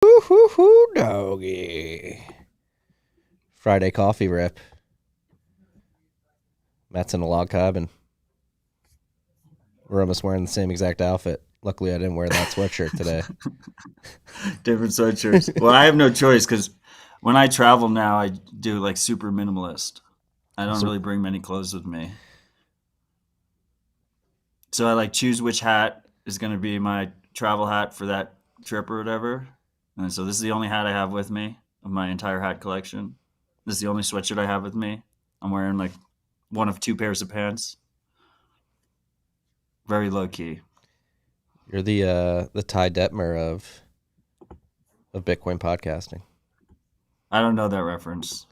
Woo-hoo-hoo, doggy. Friday coffee rip. Matt's in a log cabin. We're almost wearing the same exact outfit. Luckily, I didn't wear that sweatshirt today. Different sweatshirts. Well, I have no choice because when I travel now, I do like super minimalist. I don't really bring many clothes with me. So I like choose which hat is going to be my travel hat for that trip or whatever. And so this is the only hat I have with me of my entire hat collection. This is the only sweatshirt I have with me. I'm wearing like one of two pairs of pants. Very low key. You're the Ty Detmer of Bitcoin podcasting. I don't know that reference.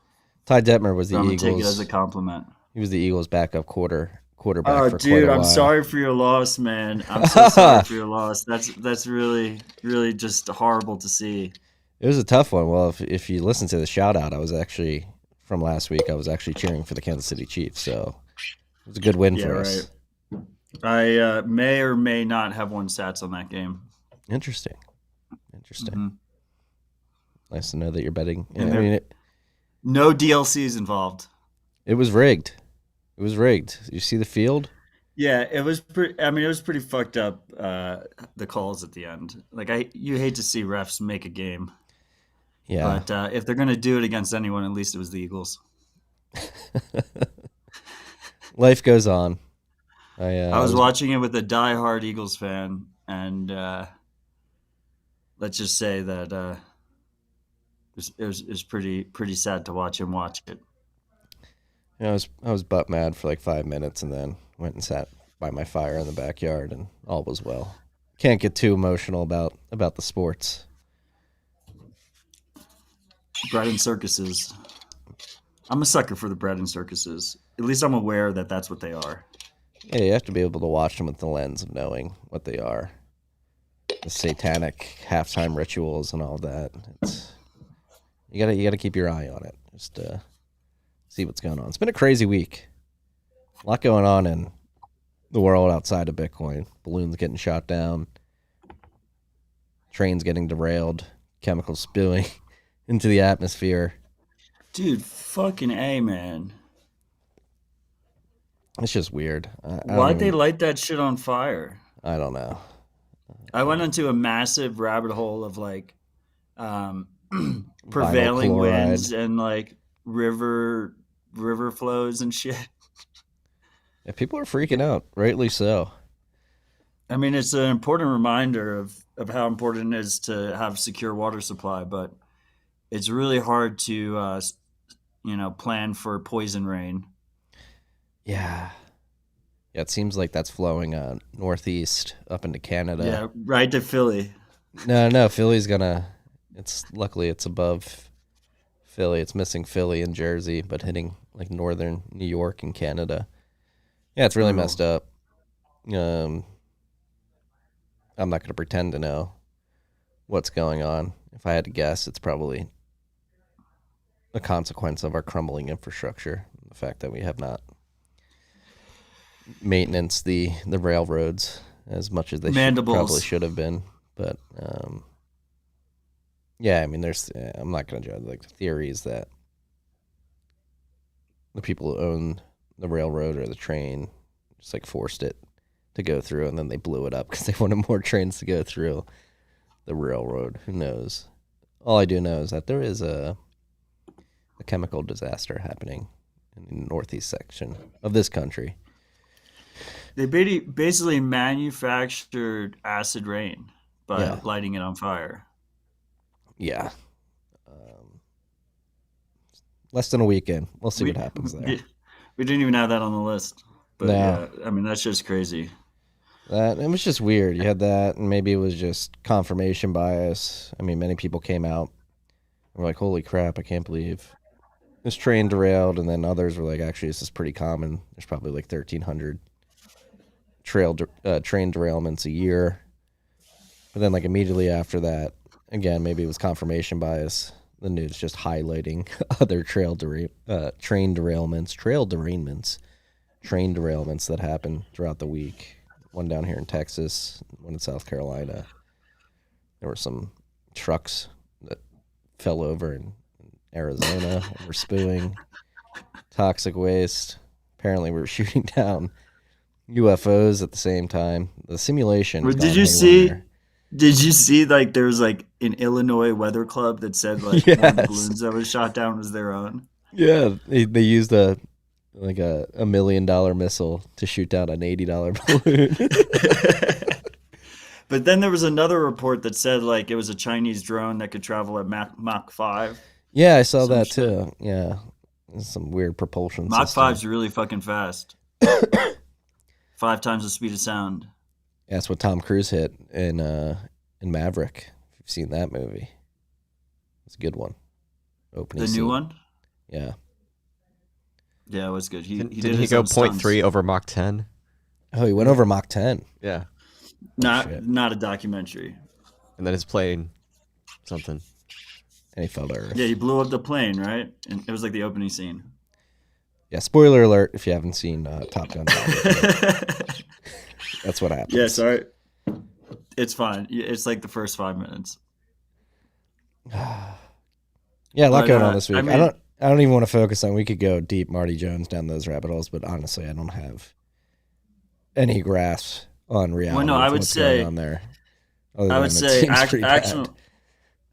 Ty Detmer was the I'm gonna Eagles. take it as a compliment. He was the Eagles' backup quarterback for dude, quite a while. I'm sorry for your loss, man. I'm so sorry for your loss. That's really, really just horrible to see. It was a tough one. Well, if you listen to the shout out, I was actually from last week. I was actually cheering for the Kansas City Chiefs, so it was a good win for us. I may or may not have won sats on that game. Interesting. Mm-hmm. Nice to know that you're betting. No DLCs involved. It was rigged. You see the field? Yeah, it was pretty. I mean, it was pretty fucked up. The calls at the end, like you hate to see refs make a game. Yeah. But if they're gonna do it against anyone, at least it was the Eagles. Life goes on. I was watching it with a diehard Eagles fan, and let's just say that it was pretty sad to watch him watch it. I was butt mad for like 5 minutes, and then went and sat by my fire in the backyard, and all was well. Can't get too emotional about the sports. Bread and circuses. I'm a sucker for the bread and circuses. At least I'm aware that that's what they are. Yeah, you have to be able to watch them with the lens of knowing what they are. The satanic halftime rituals and all that. You gotta keep your eye on it. Just see what's going on. It's been a crazy week. A lot going on in the world outside of Bitcoin. Balloons getting shot down. Trains getting derailed. Chemicals spewing into the atmosphere. Dude, fucking A, man. It's just weird. Why'd they light that shit on fire? I don't know. I went into a massive rabbit hole of like prevailing winds and like river flows and shit. Yeah, people are freaking out, rightly so. I mean, it's an important reminder of how important it is to have secure water supply, but it's really hard to plan for poison rain. Yeah, it seems like that's flowing northeast up into Canada. Yeah, right to Philly. No, Philly's luckily it's above Philly. It's missing Philly and Jersey, but hitting like northern New York and Canada. Yeah, it's really messed up. I'm not going to pretend to know what's going on. If I had to guess, it's probably a consequence of our crumbling infrastructure. The fact that we have not maintenance the railroads as much as they probably should have been. But yeah, I mean, I'm not going to judge like the theories that the people who own the railroad or the train just like forced it to go through, and then they blew it up because they wanted more trains to go through the railroad. Who knows? All I do know is that there is a chemical disaster happening in the northeast section of this country. They basically manufactured acid rain by lighting it on fire. Yeah. Less than a weekend. We'll see what happens there. We didn't even have that on the list. But yeah, I mean, that's just crazy. It was just weird. You had that, and maybe it was just confirmation bias. I mean, many people came out and were like, holy crap, I can't believe this train derailed. And then others were like, actually, this is pretty common. There's probably like 1,300 train derailments a year. But then like immediately after that, again, maybe it was confirmation bias. The news just highlighting other train derailments that happen throughout the week. One down here in Texas, one in South Carolina. There were some trucks fell over in Arizona. We're spewing toxic waste. Apparently, we're shooting down UFOs at the same time. The simulation's Did gone you see? haywire. Did you see like there was like an Illinois weather club that said like one of the Yes. balloons that was shot down was their own? Yeah, they used a $1 million missile to shoot down an $80 balloon. But then there was another report that said like it was a Chinese drone that could travel at Mach 5. Yeah, I saw Some that shit. too. Yeah, some weird propulsion Mach system. 5's really fucking fast. 5 times the speed of sound. Yeah, that's what Tom Cruise hit in Maverick. If you've seen that movie, it's a good one. Opening The scene. new one? Yeah. Yeah, it was good. He Didn't did he his go own stunts. 0.3 over Mach 10? Oh, he went over Mach 10. Yeah. shit. Not a documentary. And then his plane, something. And he fell to Earth. Yeah, he blew up the plane, right? And it was like the opening scene. Yeah, spoiler alert if you haven't seen Top Gun. That's what happens. Yeah, sorry. It's fine. It's like the first 5 minutes. Yeah, a lot But, going on this week. I mean- I don't even want to focus on. We could go deep, Marty Jones, down those rabbit holes, but honestly, I don't have any grasp on reality. Well, no, I of would what's say- going on there. Other I than would it say seems pretty bad.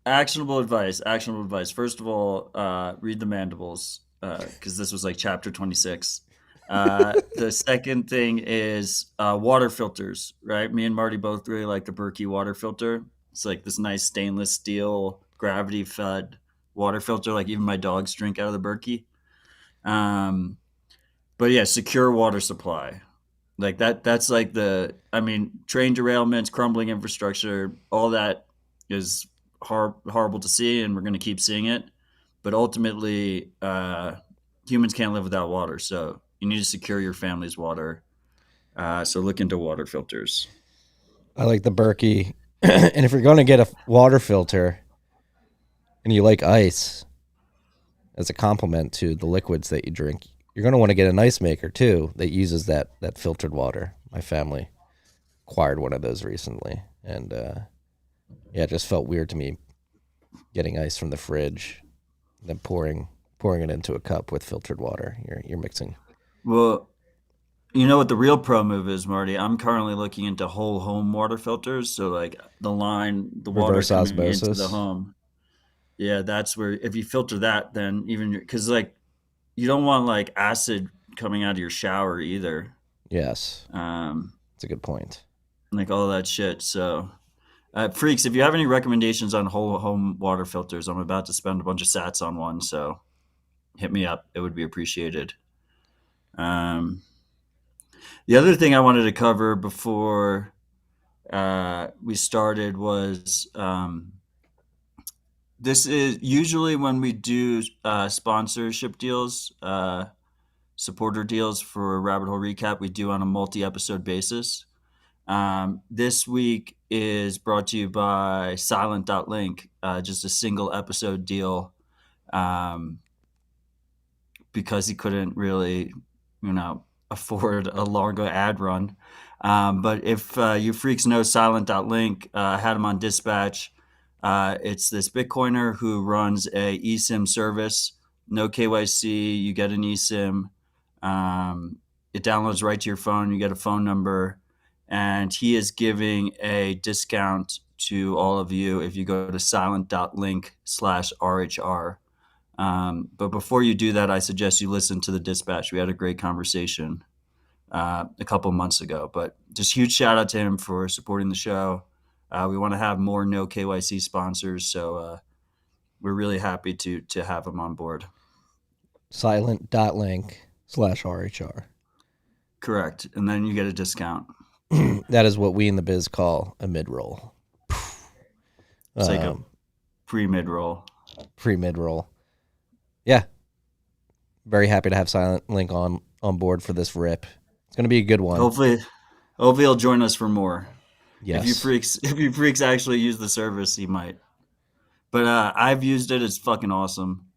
actionable advice. Actionable advice. First of all, read the Mandibles because this was like chapter 26. The second thing is water filters, right? Me and Marty both really like the Berkey water filter. It's like this nice stainless steel, gravity fed water filter. Like even my dogs drink out of the Berkey. But yeah, secure water supply. Like that's like train derailments, crumbling infrastructure, all that is horrible to see, and we're going to keep seeing it. But ultimately, humans can't live without water, so you need to secure your family's water. So look into water filters. I like the Berkey. And if you're going to get a water filter and you like ice as a complement to the liquids that you drink, you're going to want to get an ice maker too that uses that filtered water. My family acquired one of those recently, and it just felt weird to me getting ice from the fridge, then pouring it into a cup with filtered water. You're mixing. Well, you know what the real pro move is, Marty? I'm currently looking into whole home water filters, so like the water Reverse coming osmosis. into the home. Yeah, that's where if you filter that, then even because like you don't want like acid coming out of your shower either. Yes, that's a good point. Like all that shit. So, freaks, if you have any recommendations on whole home water filters, I'm about to spend a bunch of sats on one. So, hit me up. It would be appreciated. The other thing I wanted to cover before we started was this is usually when we do sponsorship deals, supporter deals for Rabbit Hole Recap, we do on a multi-episode basis. This week is brought to you by Silent.link, just a single episode deal because he couldn't really, afford a longer ad run. But if you freaks know Silent.link, I had him on Dispatch. It's this Bitcoiner who runs a eSIM service, no KYC, you get an eSIM. It downloads right to your phone, you get a phone number, and he is giving a discount to all of you if you go to silent.link/RHR. But before you do that, I suggest you listen to the Dispatch. We had a great conversation a couple months ago, but just huge shout out to him for supporting the show. We want to have more no KYC sponsors, so we're really happy to have him on board. Silent.link/RHR. Correct. And then you get a discount. That is what we in the biz call a mid-roll. It's like a pre-mid roll. Pre-mid-roll. Yeah. Very happy to have Silent Link on board for this rip. It's going to be a good one. Hopefully he'll join us for more. Yes. If you freaks actually use the service, he might. But I've used it. It's fucking awesome.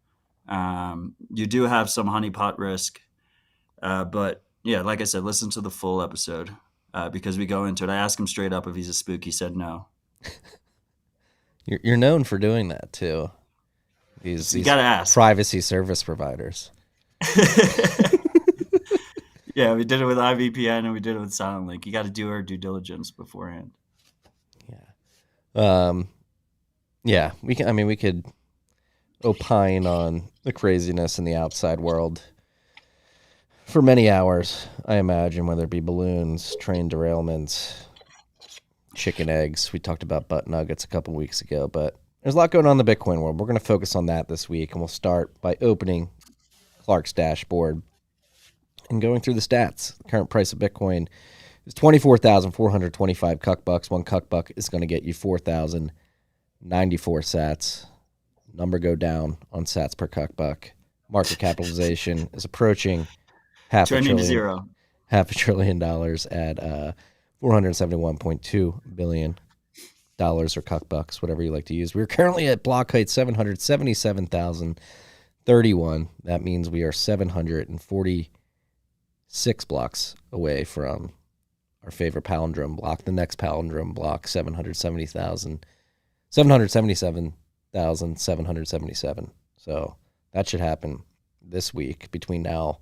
You do have some honeypot risk. But yeah, like I said, listen to the full episode because we go into it. I asked him straight up if he's a spook. He said no. You're known for doing that too. These You gotta ask. privacy service providers. Yeah, we did it with IVPN and we did it with Silent.link. You got to do our due diligence beforehand. Yeah, we can. I mean, we could opine on the craziness in the outside world for many hours. I imagine, whether it be balloons, train derailments, chicken eggs. We talked about butt nuggets a couple weeks ago, but there's a lot going on in the Bitcoin world. We're going to focus on that this week, and we'll start by opening Clark's dashboard and going through the stats. The current price of Bitcoin is 24,425 cuck bucks. One cuck buck is going to get you 4,094 sats. Number go down on sats per cuck buck. Market capitalization is approaching Trending to zero. $500 billion at $471.2 billion or cuck bucks, whatever you like to use. We're currently at block height 777,031. That means we are 746 blocks away from our favorite palindrome block. The next palindrome block, 777,777. So that should happen this week between now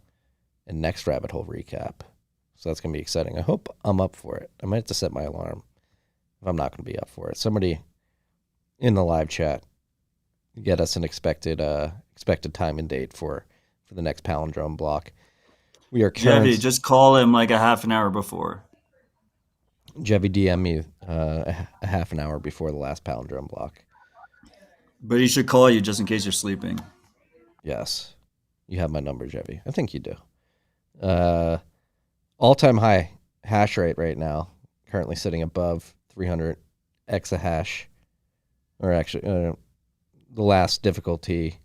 and next rabbit hole recap. So that's going to be exciting. I hope I'm up for it. I might have to set my alarm if I'm not going to be up for it. Somebody in the live chat get us an expected time and date for the next palindrome block. We are Jevy, just call him like a half an hour before. Jevy DM me a half an hour before the last palindrome block. But he should call you just in case you're sleeping. Yes. You have my number, Jevy. I think you do. All-time high hash rate right now, currently sitting above 300 exahash, or actually the last difficulty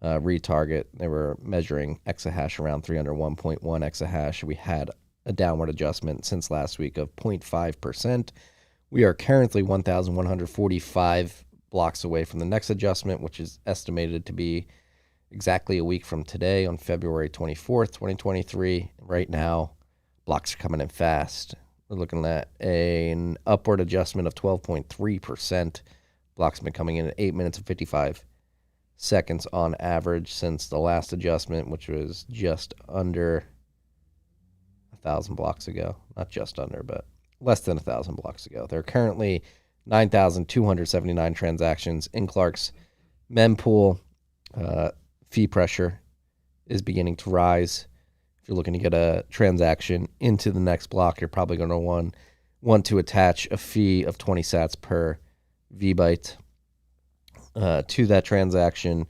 retarget, they were measuring exahash around 301.1 exahash. We had a downward adjustment since last week of 0.5%. We are currently 1,145 blocks away from the next adjustment, which is estimated to be exactly a week from today on February 24th, 2023. Right now, blocks are coming in fast. We're looking at an upward adjustment of 12.3%. Blocks have been coming in at 8 minutes and 55 seconds on average since the last adjustment, which was just under 1,000 blocks ago. Not just under, but less than 1,000 blocks ago. There are currently 9,279 transactions in Clark's mempool. Fee pressure is beginning to rise. If you're looking to get a transaction into the next block, you're probably going to want to attach a fee of 20 sats per VByte to that transaction.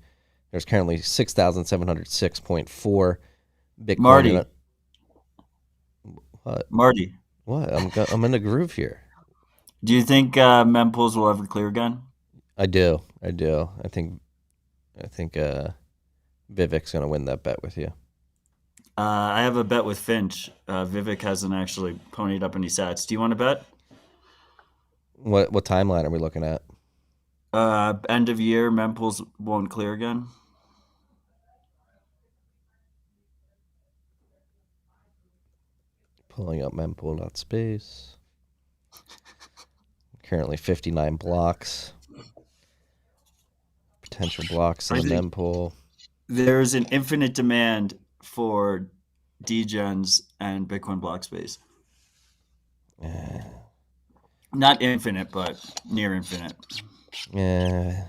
There's currently 6,706.4 Bitcoin. Marty. What? Marty. What? I'm in a groove here. Do you think mempools will ever clear again? I do. I think Vivek's going to win that bet with you. I have a bet with Finch. Vivek hasn't actually ponied up any sats. Do you want to bet? What timeline are we looking at? End of year, mempools won't clear again. Pulling up mempool.space. Currently 59 blocks. Potential blocks in the mempool. There's an infinite demand for degens and Bitcoin block space. Not infinite, but near infinite. Yeah.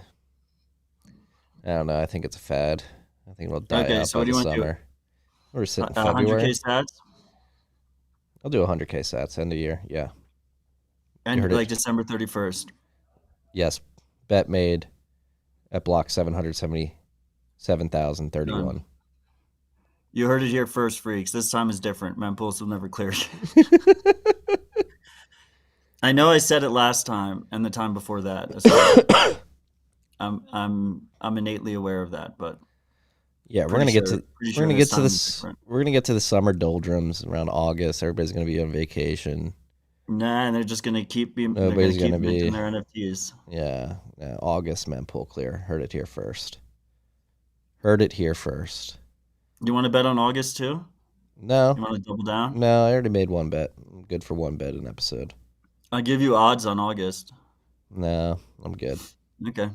I don't know. I think it's a fad. I think it'll die out by the summer. We're sitting in February. 100K sats? I'll do 100K sats end of year. Yeah. And like December 31st. Yes. Bet made at block 777,031. You heard it here first, freaks. This time is different. Mempools will never clear. I know I said it last time and the time before that. So I'm innately aware of that, but yeah, we're gonna get to the summer doldrums around August. Everybody's gonna be on vacation. Nah, and they're just gonna keep Nobody's gonna be minting their NFTs. Yeah, August mempool clear. Heard it here first. You want to bet on August too? No. You want to double down? No, I already made one bet. I'm good for one bet an episode. I'll give you odds on August. No, I'm good. Okay.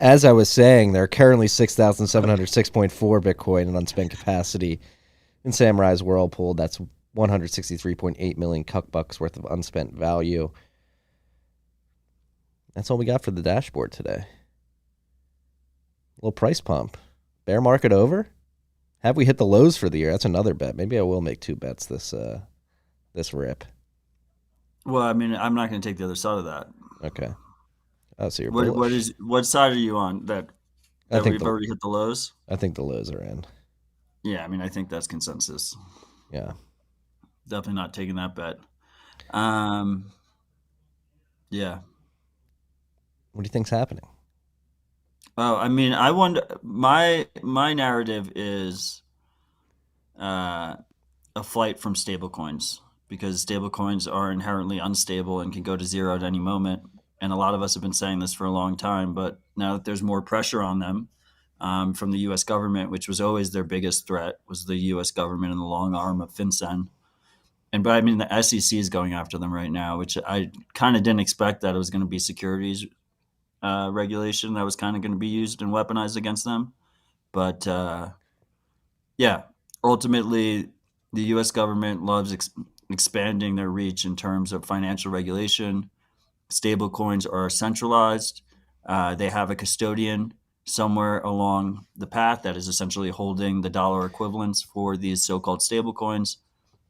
as I was saying, there are currently 6,706.4 Bitcoin in unspent capacity in Samurai's Whirlpool. That's 163.8 million cuck bucks worth of unspent value. That's all we got for the dashboard today. Little price pump. Bear market over? Have we hit the lows for the year? That's another bet. Maybe I will make 2 bets this rip. Well, I mean, I'm not going to take the other side of that. Okay. Oh, so you're bullish. What side are you on? That we've already hit the lows? I think the lows are in. Yeah, I mean, I think that's consensus. Yeah. Definitely not taking that bet. Yeah. What do you think's happening? Oh, I mean, I wonder. My narrative is a flight from stablecoins, because stablecoins are inherently unstable and can go to zero at any moment. And a lot of us have been saying this for a long time, but now that there's more pressure on them from the U.S. government, which was always their biggest threat, was the U.S. government and the long arm of FinCEN. But I mean, the SEC is going after them right now, which I kind of didn't expect that it was going to be securities regulation that was kind of going to be used and weaponized against them. But yeah, ultimately, the U.S. government loves expanding their reach in terms of financial regulation. Stablecoins are centralized. They have a custodian somewhere along the path that is essentially holding the dollar equivalents for these so-called stablecoins.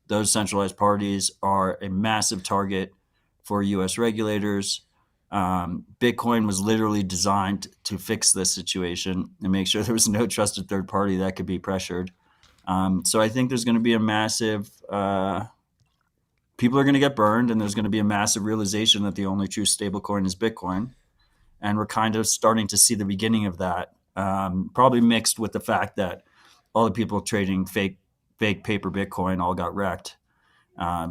Those centralized parties are a massive target for U.S. regulators. Bitcoin was literally designed to fix this situation and make sure there was no trusted third party that could be pressured. So I think there's going to be a massive people are going to get burned, and there's going to be a massive realization that the only true stablecoin is Bitcoin. And we're kind of starting to see the beginning of that, probably mixed with the fact that all the people trading fake paper Bitcoin all got wrecked.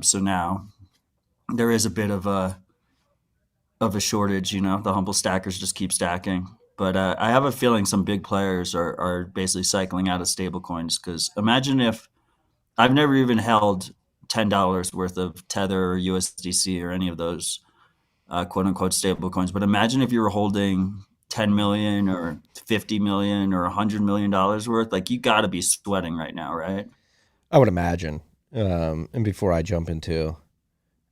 So now there is a bit of a shortage, the humble stackers just keep stacking. But I have a feeling some big players are basically cycling out of stablecoins, because imagine if I've never even held $10 worth of Tether or USDC or any of those quote unquote stable coins. But imagine if you were holding 10 million or 50 million or $100 million worth. Like, you got to be sweating right now, right? I would imagine. And before I jump into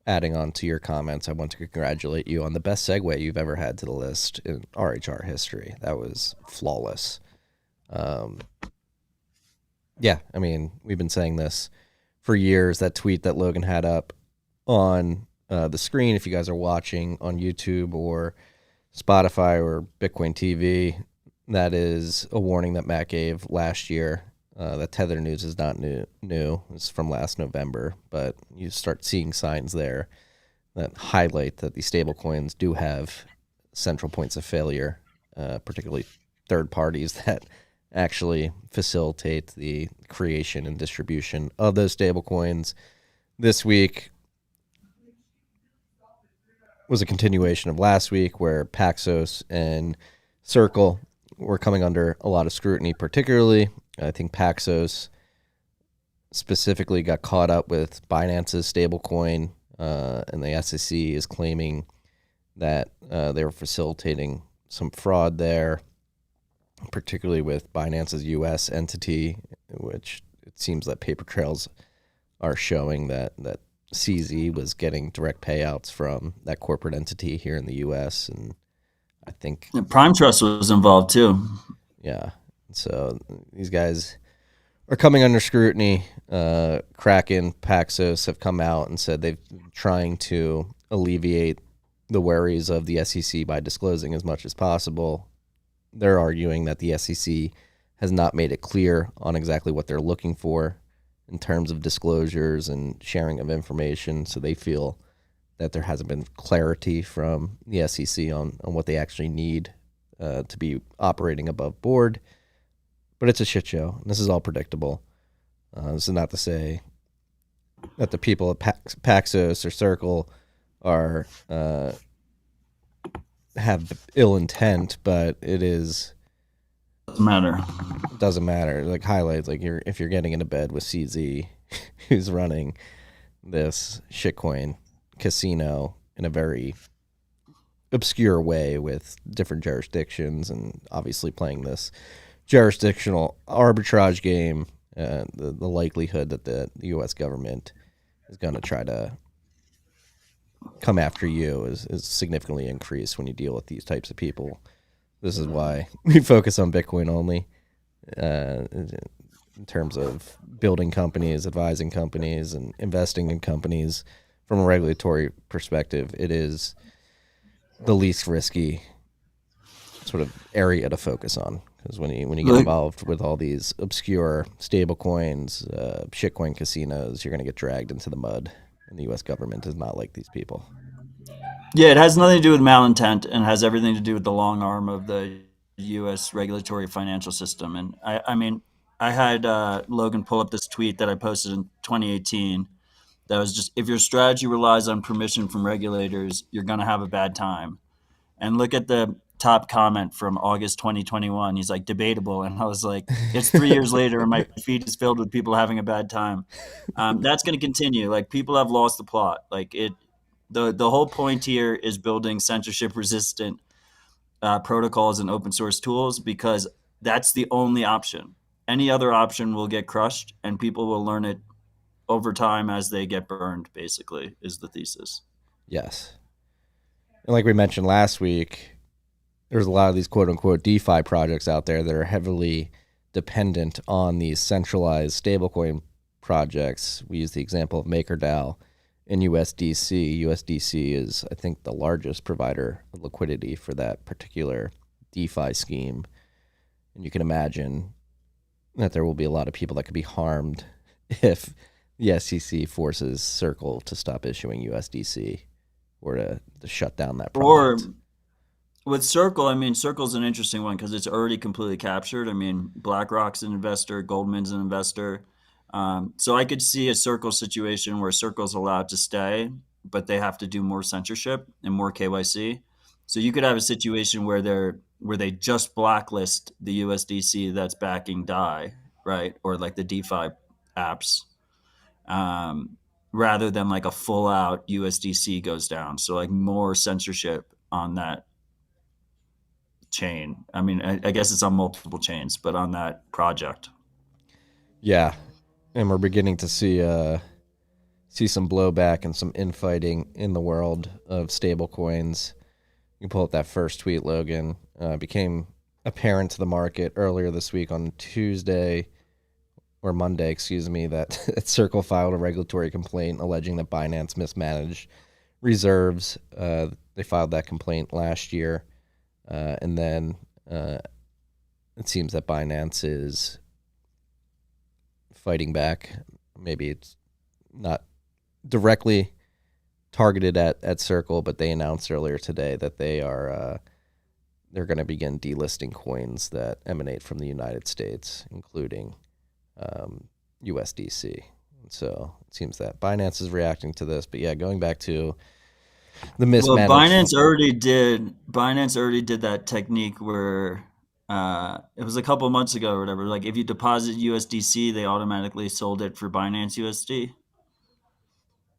adding on to your comments, I want to congratulate you on the best segue you've ever had to the list in RHR history. That was flawless. Yeah, I mean, we've been saying this for years. That tweet that Logan had up on the screen, if you guys are watching on YouTube or Spotify or Bitcoin TV, that is a warning that Matt gave last year. That Tether news is not new. It's from last November, but you start seeing signs there that highlight that these stable coins do have central points of failure, particularly third parties that actually facilitate the creation and distribution of those stable coins. This week was a continuation of last week, where Paxos and Circle were coming under a lot of scrutiny. Particularly, I think Paxos specifically got caught up with Binance's stablecoin, and the SEC is claiming that they were facilitating some fraud there, particularly with Binance's U.S. entity, which it seems that paper trails are showing that CZ was getting direct payouts from that corporate entity here in the U.S. And I think Prime Trust was involved too. Yeah. So these guys are coming under scrutiny. Kraken, Paxos have come out and said they've been trying to alleviate the worries of the SEC by disclosing as much as possible. They're arguing that the SEC has not made it clear on exactly what they're looking for in terms of disclosures and sharing of information. So they feel that there hasn't been clarity from the SEC on what they actually need to be operating above board. But it's a shit show, and this is all predictable. This is not to say that the people at Paxos or Circle are have ill intent, but it is doesn't matter. Like, highlights, like, if you're getting into bed with CZ, who's running this shitcoin casino in a very obscure way with different jurisdictions, and obviously playing this jurisdictional arbitrage game. The likelihood that the U.S. government is going to try to come after you is significantly increased when you deal with these types of people. This is why we focus on Bitcoin only in terms of building companies, advising companies, and investing in companies. From a regulatory perspective, it is the least risky sort of area to focus on. Because when you get involved with all these obscure stablecoins, shitcoin casinos, you're going to get dragged into the mud. And the U.S. government is not like these people. Yeah, it has nothing to do with malintent and has everything to do with the long arm of the U.S. regulatory financial system. And I mean, I had Logan pull up this tweet that I posted in 2018 that was just, if your strategy relies on permission from regulators, you're going to have a bad time. And look at the top comment from August 2021. He's like, debatable. And I was like, it's 3 years later and my feed is filled with people having a bad time. That's going to continue. Like, people have lost the plot. Like, the whole point here is building censorship resistant protocols and open source tools, because that's the only option. Any other option will get crushed and people will learn it over time as they get burned, basically, is the thesis. Yes. And like we mentioned last week, there's a lot of these quote unquote DeFi projects out there that are heavily dependent on these centralized stablecoin projects. We use the example of MakerDAO and USDC. USDC is, I think, the largest provider of liquidity for that particular DeFi scheme. And you can imagine that there will be a lot of people that could be harmed if the SEC forces Circle to stop issuing USDC or to shut down that product. Or with Circle, I mean, Circle's an interesting one because it's already completely captured. I mean, BlackRock's an investor, Goldman's an investor. So I could see a Circle situation where Circle's allowed to stay, but they have to do more censorship and more KYC. So you could have a situation where they just blacklist the USDC that's backing DAI, right? Or like the DeFi apps, rather than like a full out USDC goes down. So like more censorship on that chain. I mean, I guess it's on multiple chains, but on that project. Yeah. And we're beginning to see some blowback and some infighting in the world of stablecoins. You can pull up that first tweet, Logan. Became apparent to the market earlier this week on Tuesday or Monday, excuse me, that Circle filed a regulatory complaint alleging that Binance mismanaged reserves. They filed that complaint last year. And then it seems that Binance is fighting back. Maybe it's not directly targeted at Circle, but they announced earlier today that they're going to begin delisting coins that emanate from the United States, including USDC. So it seems that Binance is reacting to this. But yeah, going back to the mismanaged. Well, Binance already did that technique where it was a couple months ago or whatever. Like, if you deposit USDC, they automatically sold it for Binance USD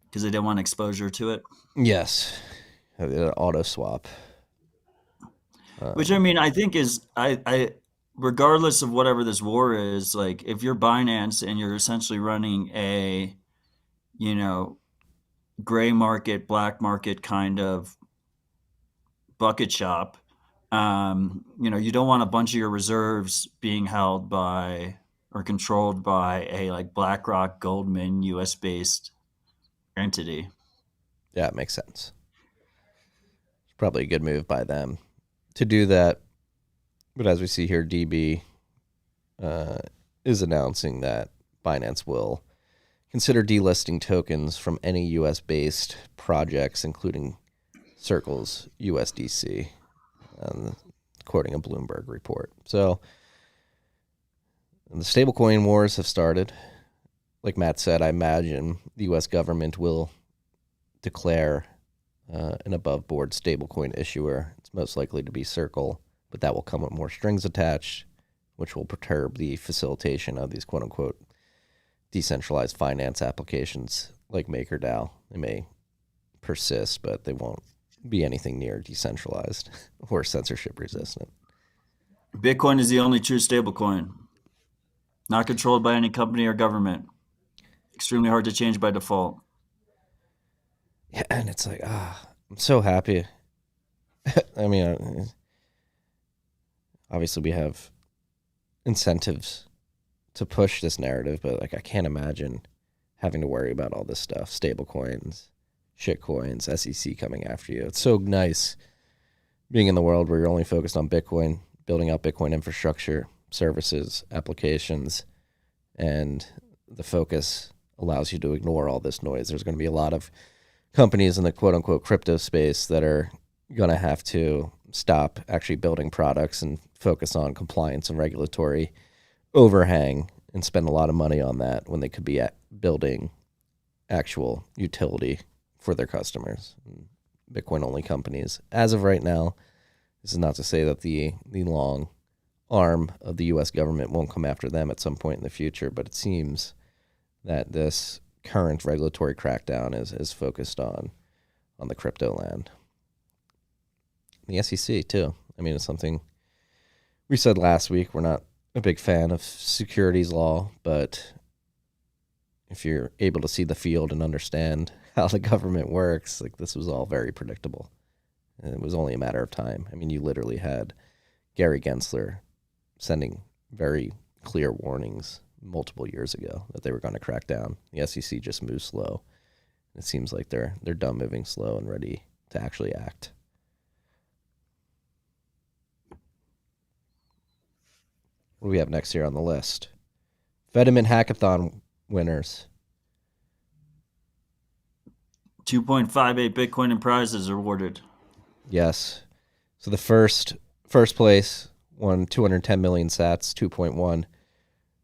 because they didn't want exposure to it. Yes, auto swap. Which, I mean, I think is I regardless of whatever this war is, like, if you're Binance and you're essentially running a, gray market, black market kind of bucket shop, you don't want a bunch of your reserves being held by or controlled by a like BlackRock, Goldman, US based entity. Yeah, it makes sense. It's probably a good move by them to do that. But as we see here, DB is announcing that Binance will consider delisting tokens from any U.S.-based projects, including Circle's USDC, quoting a Bloomberg report. So the stablecoin wars have started. Like Matt said, I imagine the U.S. government will declare an above-board stablecoin issuer. It's most likely to be Circle, but that will come with more strings attached, which will perturb the facilitation of these quote-unquote decentralized finance applications like MakerDAO. They may persist, but they won't be anything near decentralized or censorship resistant. Bitcoin is the only true stablecoin, not controlled by any company or government. Extremely hard to change by default. Yeah, and it's like, I'm so happy. I mean, obviously we have incentives to push this narrative, but like I can't imagine having to worry about all this stuff, stable coins, shit coins, SEC coming after you. It's so nice being in the world where you're only focused on Bitcoin, building out Bitcoin infrastructure, services, applications, and the focus allows you to ignore all this noise. There's going to be a lot of companies in the quote-unquote crypto space that are going to have to stop actually building products and focus on compliance and regulatory overhang and spend a lot of money on that when they could be building actual utility for their customers. Bitcoin-only companies. As of right now, this is not to say that the long arm of the U.S. government won't come after them at some point in the future, but it seems that this current regulatory crackdown is focused on the crypto land. The SEC, too. I mean, it's something we said last week. We're not a big fan of securities law, but if you're able to see the field and understand how the government works, like this was all very predictable. And it was only a matter of time. I mean, you literally had Gary Gensler sending very clear warnings multiple years ago that they were going to crack down. The SEC just moves slow. It seems like they're done moving slow and ready to actually act. What do we have next here on the list? Fediment hackathon winners. 2.58 Bitcoin in prizes awarded. Yes. So the first place won 210 million sats, 2.1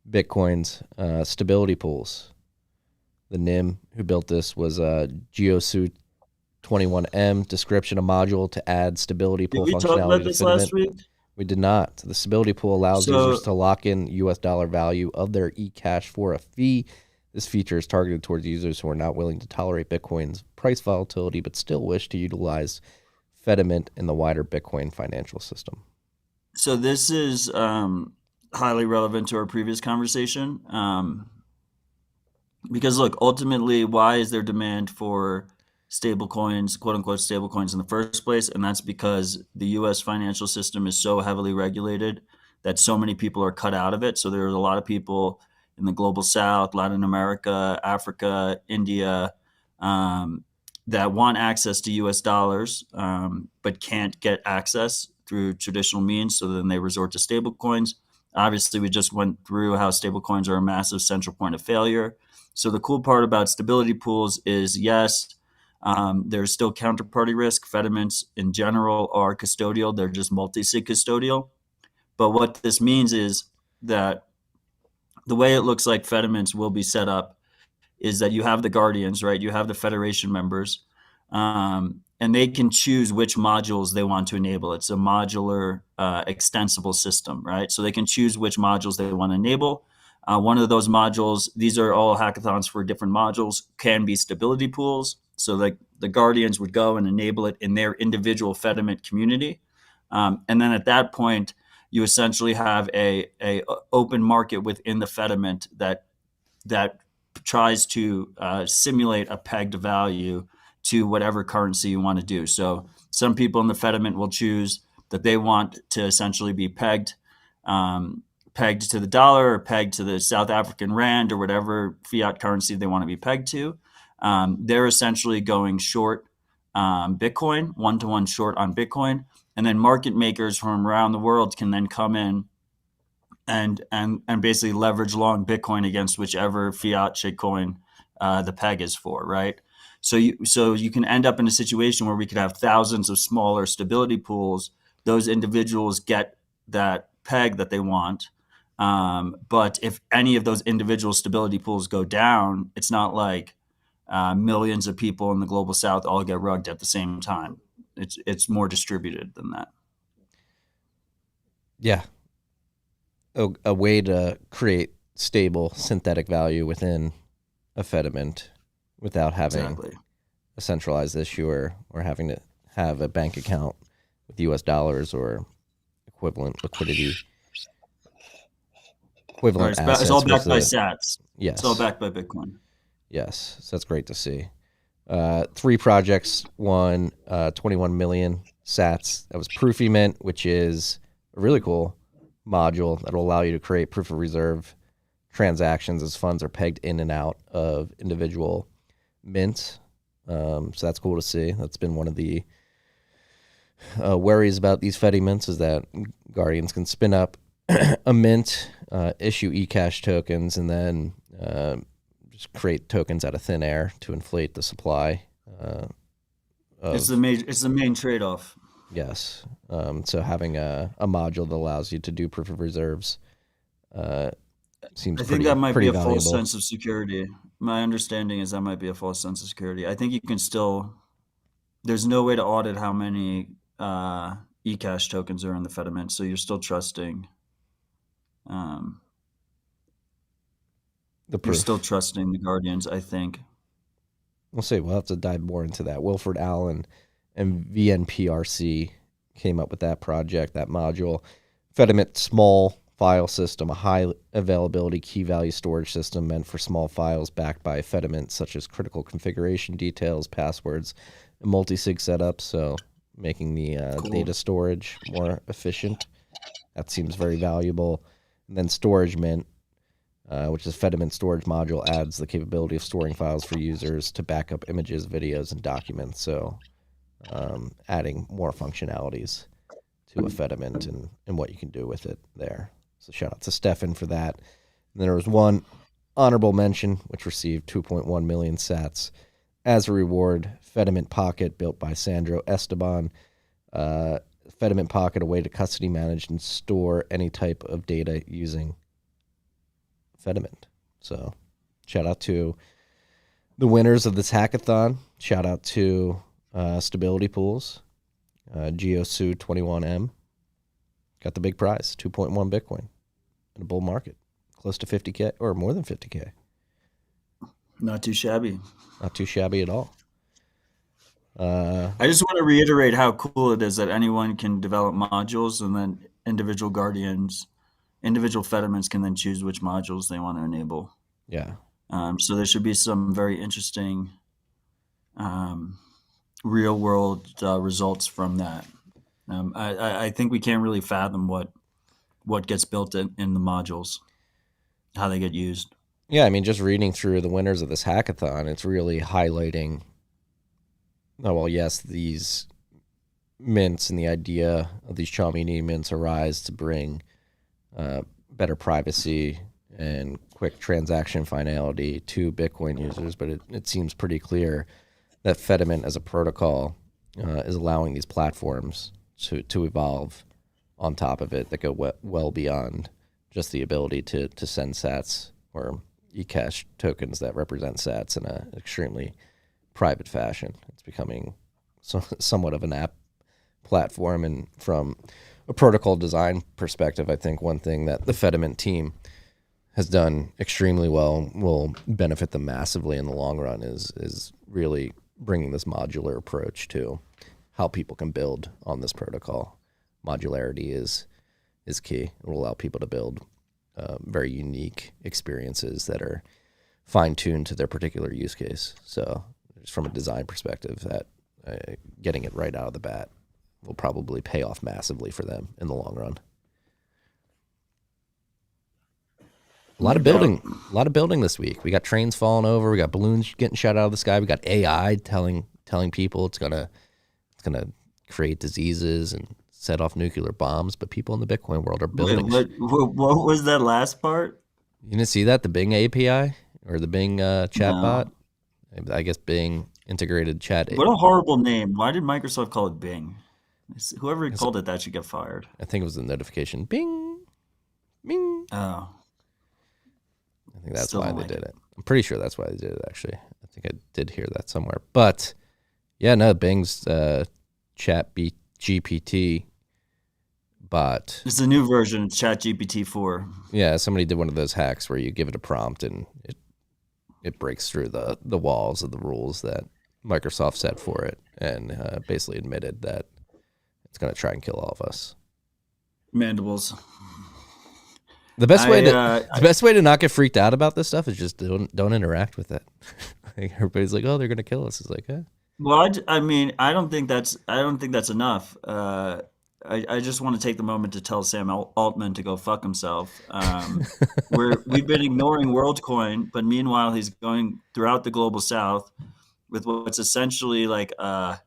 Bitcoins, stability pools. The NIM who built this was Geosuit 21M, description, a module to add stability pool functionality. Did we talk about this last week? We did not. The stability pool allows users to lock in US dollar value of their eCash for a fee. This feature is targeted towards users who are not willing to tolerate Bitcoin's price volatility but still wish to utilize Fediment in the wider Bitcoin financial system. So this is highly relevant to our previous conversation. Because look, ultimately, why is there demand for stablecoins, quote unquote stablecoins in the first place? And that's because the US financial system is so heavily regulated that so many people are cut out of it. So there's a lot of people in the global South, Latin America, Africa, India, that want access to US dollars, but can't get access through traditional means. So then they resort to stablecoins. Obviously, we just went through how stablecoins are a massive central point of failure. So the cool part about stability pools is, yes, there's still counterparty risk. Fediments in general are custodial. They're just multi-sig custodial. But what this means is that the way it looks like Fediments will be set up is that you have the guardians, right? You have the federation members, and they can choose which modules they want to enable. It's a modular, extensible system, right? So they can choose which modules they want to enable. One of those modules, these are all hackathons for different modules, can be stability pools. So the guardians would go and enable it in their individual Fediment community. And then at that point, you essentially have a open market within the Fediment that tries to simulate a pegged value to whatever currency you want to do. So some people in the Fediment will choose that they want to essentially be pegged to the dollar or pegged to the South African rand or whatever fiat currency they want to be pegged to. They're essentially going short Bitcoin, one-to-one short on Bitcoin. And then market makers from around the world can then come in and basically leverage long Bitcoin against whichever fiat shitcoin the peg is for, right? So you can end up in a situation where we could have thousands of smaller stability pools. Those individuals get that peg that they want. But if any of those individual stability pools go down, it's not like millions of people in the global South all get rugged at the same time. It's more distributed than that. Yeah. A way to create stable synthetic value within a Fediment without having a centralized issuer or having to have a bank account with US dollars or equivalent liquidity, equivalent assets. It's all backed by with sats. Yes. It's all backed by Bitcoin. Yes. So that's great to see. 3 projects, won 21 million sats. That was Proofy Mint, which is a really cool module that will allow you to create proof of reserve transactions as funds are pegged in and out of individual mints. So that's cool to see. That's been one of the worries about these Fedimints, is that Guardians can spin up a mint, issue eCash tokens, and then just create tokens out of thin air to inflate the supply. It's the main trade-off. Yes. So having a module that allows you to do proof of reserves seems I think that might be pretty a valuable. false sense of security. My understanding is that might be a false sense of security. I think you can still. There's no way to audit how many eCash tokens are in the Fediment, so you're still trusting. The You're proof. still trusting the Guardians, I think. We'll see. We'll have to dive more into that. Wilfred Allen and VNPRC came up with that project, that module. Fediment small file system, a high availability key value storage system meant for small files backed by Fediment, such as critical configuration details, passwords, and multi-sig setups. So making the Cool. data storage more efficient. That seems very valuable. And then Storage Mint, which is Fediment storage module, adds the capability of storing files for users to back up images, videos, and documents. So adding more functionalities to a Fediment and what you can do with it there. So shout out to Stefan for that. And then there was one honorable mention, which received 2.1 million sats as a reward. Fediment Pocket, built by Sandro Esteban. Fediment Pocket, a way to custody, manage, and store any type of data using Fediment. So shout out to the winners of this hackathon. Shout out to Stability Pools, GeoSu 21M. Got the big prize, 2.1 Bitcoin in a bull market, close to 50K or more than 50K. Not too shabby. Not too shabby at all. I just want to reiterate how cool it is that anyone can develop modules, and then individual Guardians, individual Fediments can then choose which modules they want to enable. Yeah. So there should be some very interesting real world results from that. I think we can't really fathom what gets built in the modules, how they get used. Yeah, I mean, just reading through the winners of this hackathon, it's really highlighting, oh, well, yes, these mints and the idea of these Chalmini mints arise to bring better privacy and quick transaction finality to Bitcoin users, but it seems pretty clear that Fediment as a protocol is allowing these platforms to evolve on top of it that go well beyond just the ability to send sats or eCash tokens that represent sats in an extremely private fashion. It's becoming somewhat of an app platform, and from a protocol design perspective, I think one thing that the Fediment team has done extremely well, will benefit them massively in the long run, is really bringing this modular approach to how people can build on this protocol. Modularity is key. It will allow people to build very unique experiences that are fine-tuned to their particular use case. So just from a design perspective, that getting it right out of the bat will probably pay off massively for them in the long run. A lot of building this week. We got trains falling over. We got balloons getting shot out of the sky. We got AI telling people it's gonna create diseases and set off nuclear bombs. But people in the Bitcoin world are building. Wait, what was that last part? You didn't see that? The Bing API or the Bing chatbot? No. I guess Bing integrated chat. What a horrible name. Why did Microsoft call it Bing? Whoever called it that should get fired. I think it was the notification. Bing. Bing. Oh. I think that's Still why don't they like did it. I'm pretty sure that's why they did it, actually. I think I did hear that somewhere. But, yeah, no, Bing's chat GPT bot. It's a new version. It's ChatGPT 4. Yeah, somebody did one of those hacks where you give it a prompt and it breaks through the walls of the rules that Microsoft said for it, and basically admitted that it's going to try and kill all of us. Mandibles. The best way to not get freaked out about this stuff is just don't interact with it. Like, everybody's like, oh, they're going to kill us. It's like, eh. Well, I mean, I don't think that's enough. I just want to take the moment to tell Sam Altman to go fuck himself. We've been ignoring WorldCoin, but meanwhile he's going throughout the global south with what's essentially like a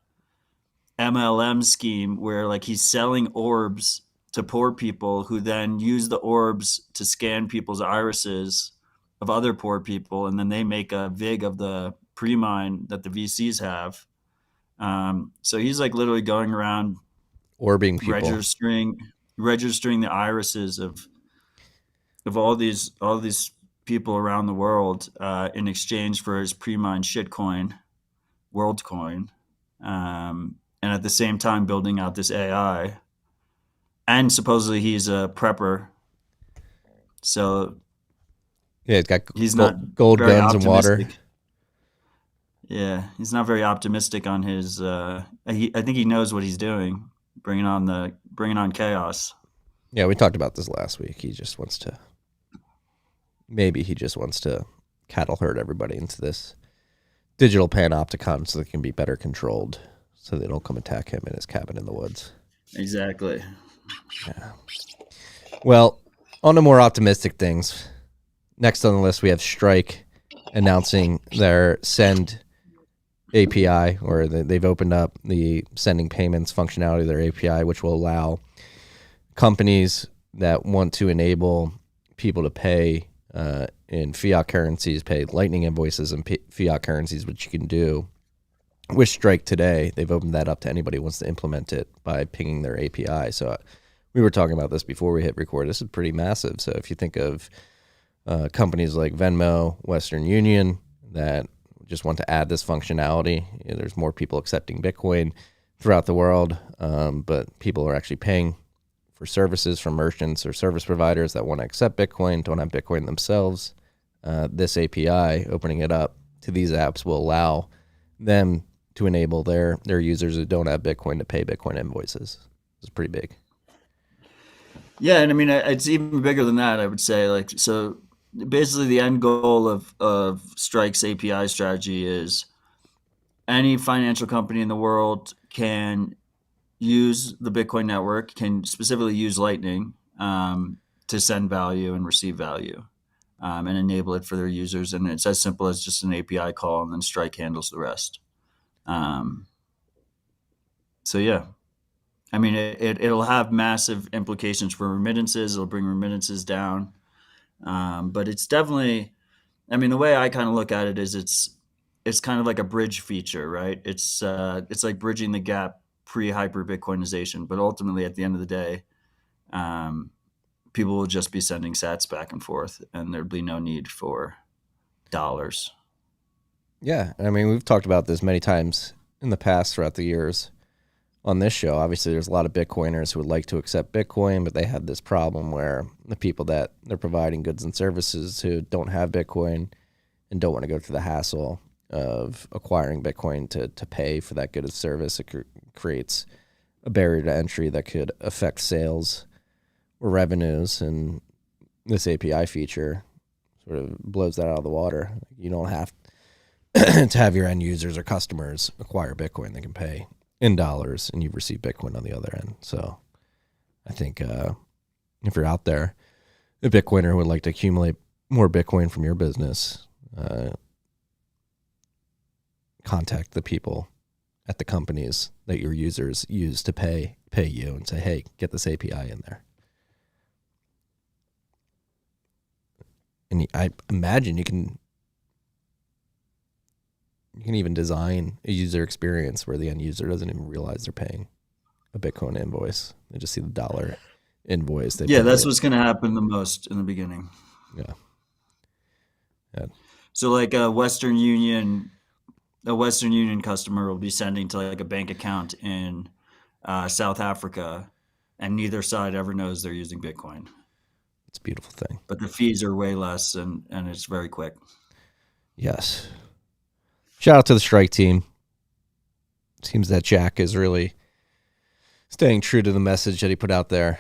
MLM scheme where like he's selling orbs to poor people who then use the orbs to scan people's irises of other poor people, and then they make a VIG of the pre-mine that the VCs have. So he's like literally going around orbing people, registering the irises of all these people around the world in exchange for his pre-mined shitcoin, WorldCoin, and at the same time building out this AI. And supposedly he's a prepper, so yeah, he's not gold very guns and water. optimistic. Yeah, he's not very optimistic on his. I think he knows what he's doing, bringing on chaos. Yeah, we talked about this last week. He just wants to cattle herd everybody into this digital panopticon so they can be better controlled, so they don't come attack him in his cabin in the woods. Exactly. Yeah. Well, on to more optimistic things. Next on the list, we have Strike announcing their Send API, or they've opened up the sending payments functionality of their API, which will allow companies that want to enable people to pay in fiat currencies, pay Lightning invoices in fiat currencies, which you can do with Strike today. They've opened that up to anybody who wants to implement it by pinging their API. So we were talking about this before we hit record. This is pretty massive. So if you think of companies like Venmo, Western Union, that just want to add this functionality, there's more people accepting Bitcoin throughout the world, but people are actually paying for services from merchants or service providers that want to accept Bitcoin, don't have Bitcoin themselves. This API, opening it up to these apps, will allow them to enable their users who don't have Bitcoin to pay Bitcoin invoices. It's pretty big. Yeah, and I mean, it's even bigger than that, I would say. Like, so basically the end goal of Strike's API strategy is any financial company in the world can use the Bitcoin network, can specifically use Lightning to send value and receive value, and enable it for their users. And it's as simple as just an API call, and then Strike handles the rest. So yeah, I mean, it'll have massive implications for remittances. It'll bring remittances down. But it's definitely, I mean, the way I kind of look at it is it's kind of like a bridge feature, right? It's like bridging the gap pre-hyper Bitcoinization, but ultimately at the end of the day, people will just be sending sats back and forth, and there'd be no need for dollars. Yeah, I mean, we've talked about this many times in the past throughout the years on this show. Obviously, there's a lot of Bitcoiners who would like to accept Bitcoin, but they have this problem where the people that they're providing goods and services who don't have Bitcoin and don't want to go through the hassle of acquiring Bitcoin to pay for that good of service, it creates a barrier to entry that could affect sales or revenues. And this API feature sort of blows that out of the water. You don't have to have your end users or customers acquire Bitcoin. They can pay in dollars, and you've received Bitcoin on the other end. So I think if you're out there, a Bitcoiner who would like to accumulate more Bitcoin from your business, contact the people at the companies that your users use to pay you and say, hey, get this API in there. And I imagine you can even design a user experience where the end user doesn't even realize they're paying a Bitcoin invoice. They just see the dollar invoice. Yeah, that's what's going to happen the most in the beginning. Yeah. So like a Western Union customer will be sending to like a bank account in South Africa, and neither side ever knows they're using Bitcoin. It's a beautiful thing. But the fees are way less, and it's very quick. Yes. Shout out to the Strike team. seems that Jack is really staying true to the message that he put out there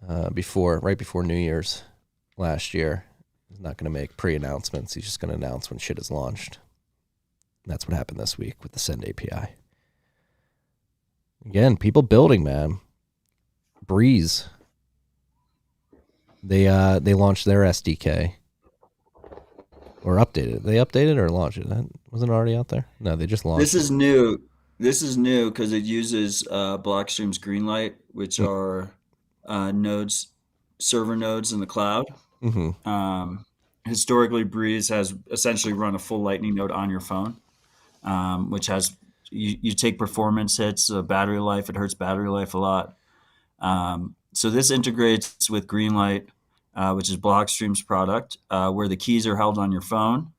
right before New Year's last year. He's not going to make pre-announcements. He's just going to announce when shit is launched. And that's what happened this week with the Send API. Again, people building, man. Breez. They launched their SDK. Or updated. They updated or launched it? That wasn't already out there? No, they just launched This is new. This is new because it uses Blockstream's Greenlight, which are server nodes in the cloud. Historically, Breez has essentially run a full Lightning node on your phone, which has you take performance hits, battery life. It hurts battery life a lot. So this integrates with Greenlight, which is Blockstream's product, where the keys are held on your phone.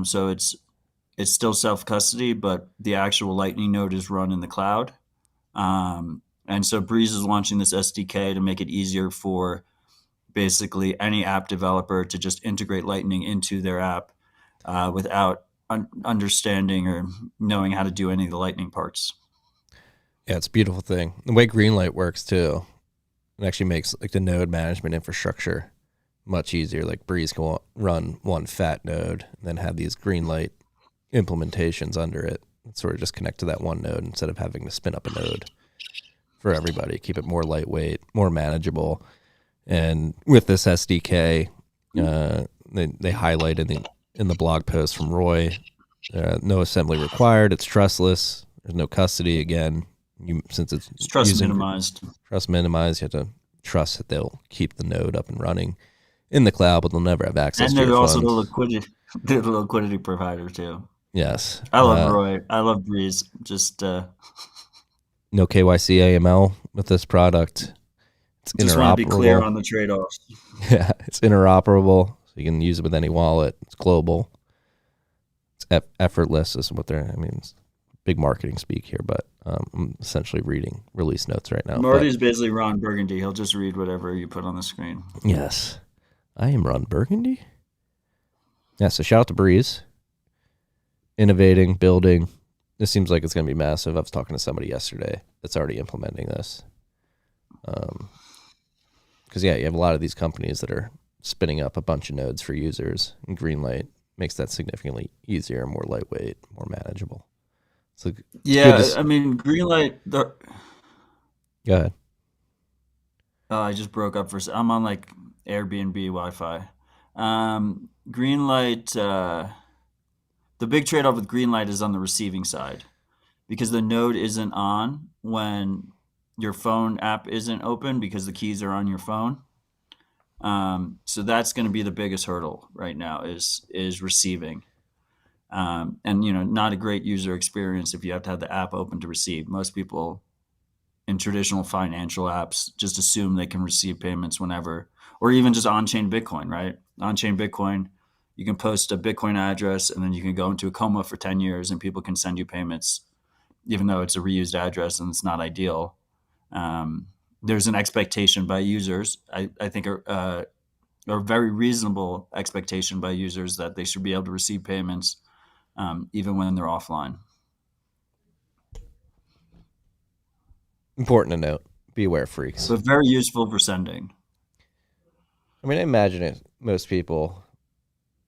So it's still self-custody, but the actual Lightning node is run in the cloud. And so Breez is launching this SDK to make it easier for basically any app developer to just integrate Lightning into their app without understanding or knowing how to do any of the Lightning parts. Yeah, it's a beautiful thing. The way Greenlight works too, it actually makes like the node management infrastructure much easier. Like Breez can run one fat node and then have these Greenlight implementations under it. Sort of just connect to that one node instead of having to spin up a node for everybody. Keep it more lightweight, more manageable. And with this SDK, they highlight in the blog post from Roy, no assembly required. It's trustless. There's no custody. Again, since it's trust minimized. Trust minimized. You have to trust that they'll keep the node up and running in the cloud, but they'll never have access to your funds. And they're also the liquidity provider too. Yes. I love Roy. I love Breez. Just no KYC AML with this product. It's just want to be clear on the trade-offs. Yeah, it's interoperable, so you can use it with any wallet. It's global. It's effortless is what they're, it's big marketing speak here, but I'm essentially reading release notes right now. Marty's basically Ron Burgundy. He'll just read whatever you put on the screen. Yes. I am Ron Burgundy. Yeah, so shout out to Breez. Innovating, building. This seems like it's going to be massive. I was talking to somebody yesterday that's already implementing this. Because, yeah, you have a lot of these companies that are spinning up a bunch of nodes for users, and Greenlight makes that significantly easier, more lightweight, more manageable. So yeah, Greenlight. Go ahead. I just broke up I'm on like Airbnb Wi-Fi. Greenlight. The big trade-off with Greenlight is on the receiving side, because the node isn't on when your phone app isn't open because the keys are on your phone. So that's going to be the biggest hurdle right now is receiving. And, not a great user experience if you have to have the app open to receive. Most people in traditional financial apps just assume they can receive payments whenever, or even just on-chain Bitcoin, right? On-chain Bitcoin, you can post a Bitcoin address and then you can go into a coma for 10 years and people can send you payments, even though it's a reused address and it's not ideal. There's an expectation by users, I think a very reasonable expectation by users that they should be able to receive payments even when they're offline. Important to note, beware freaks. But very useful for sending. I imagine most people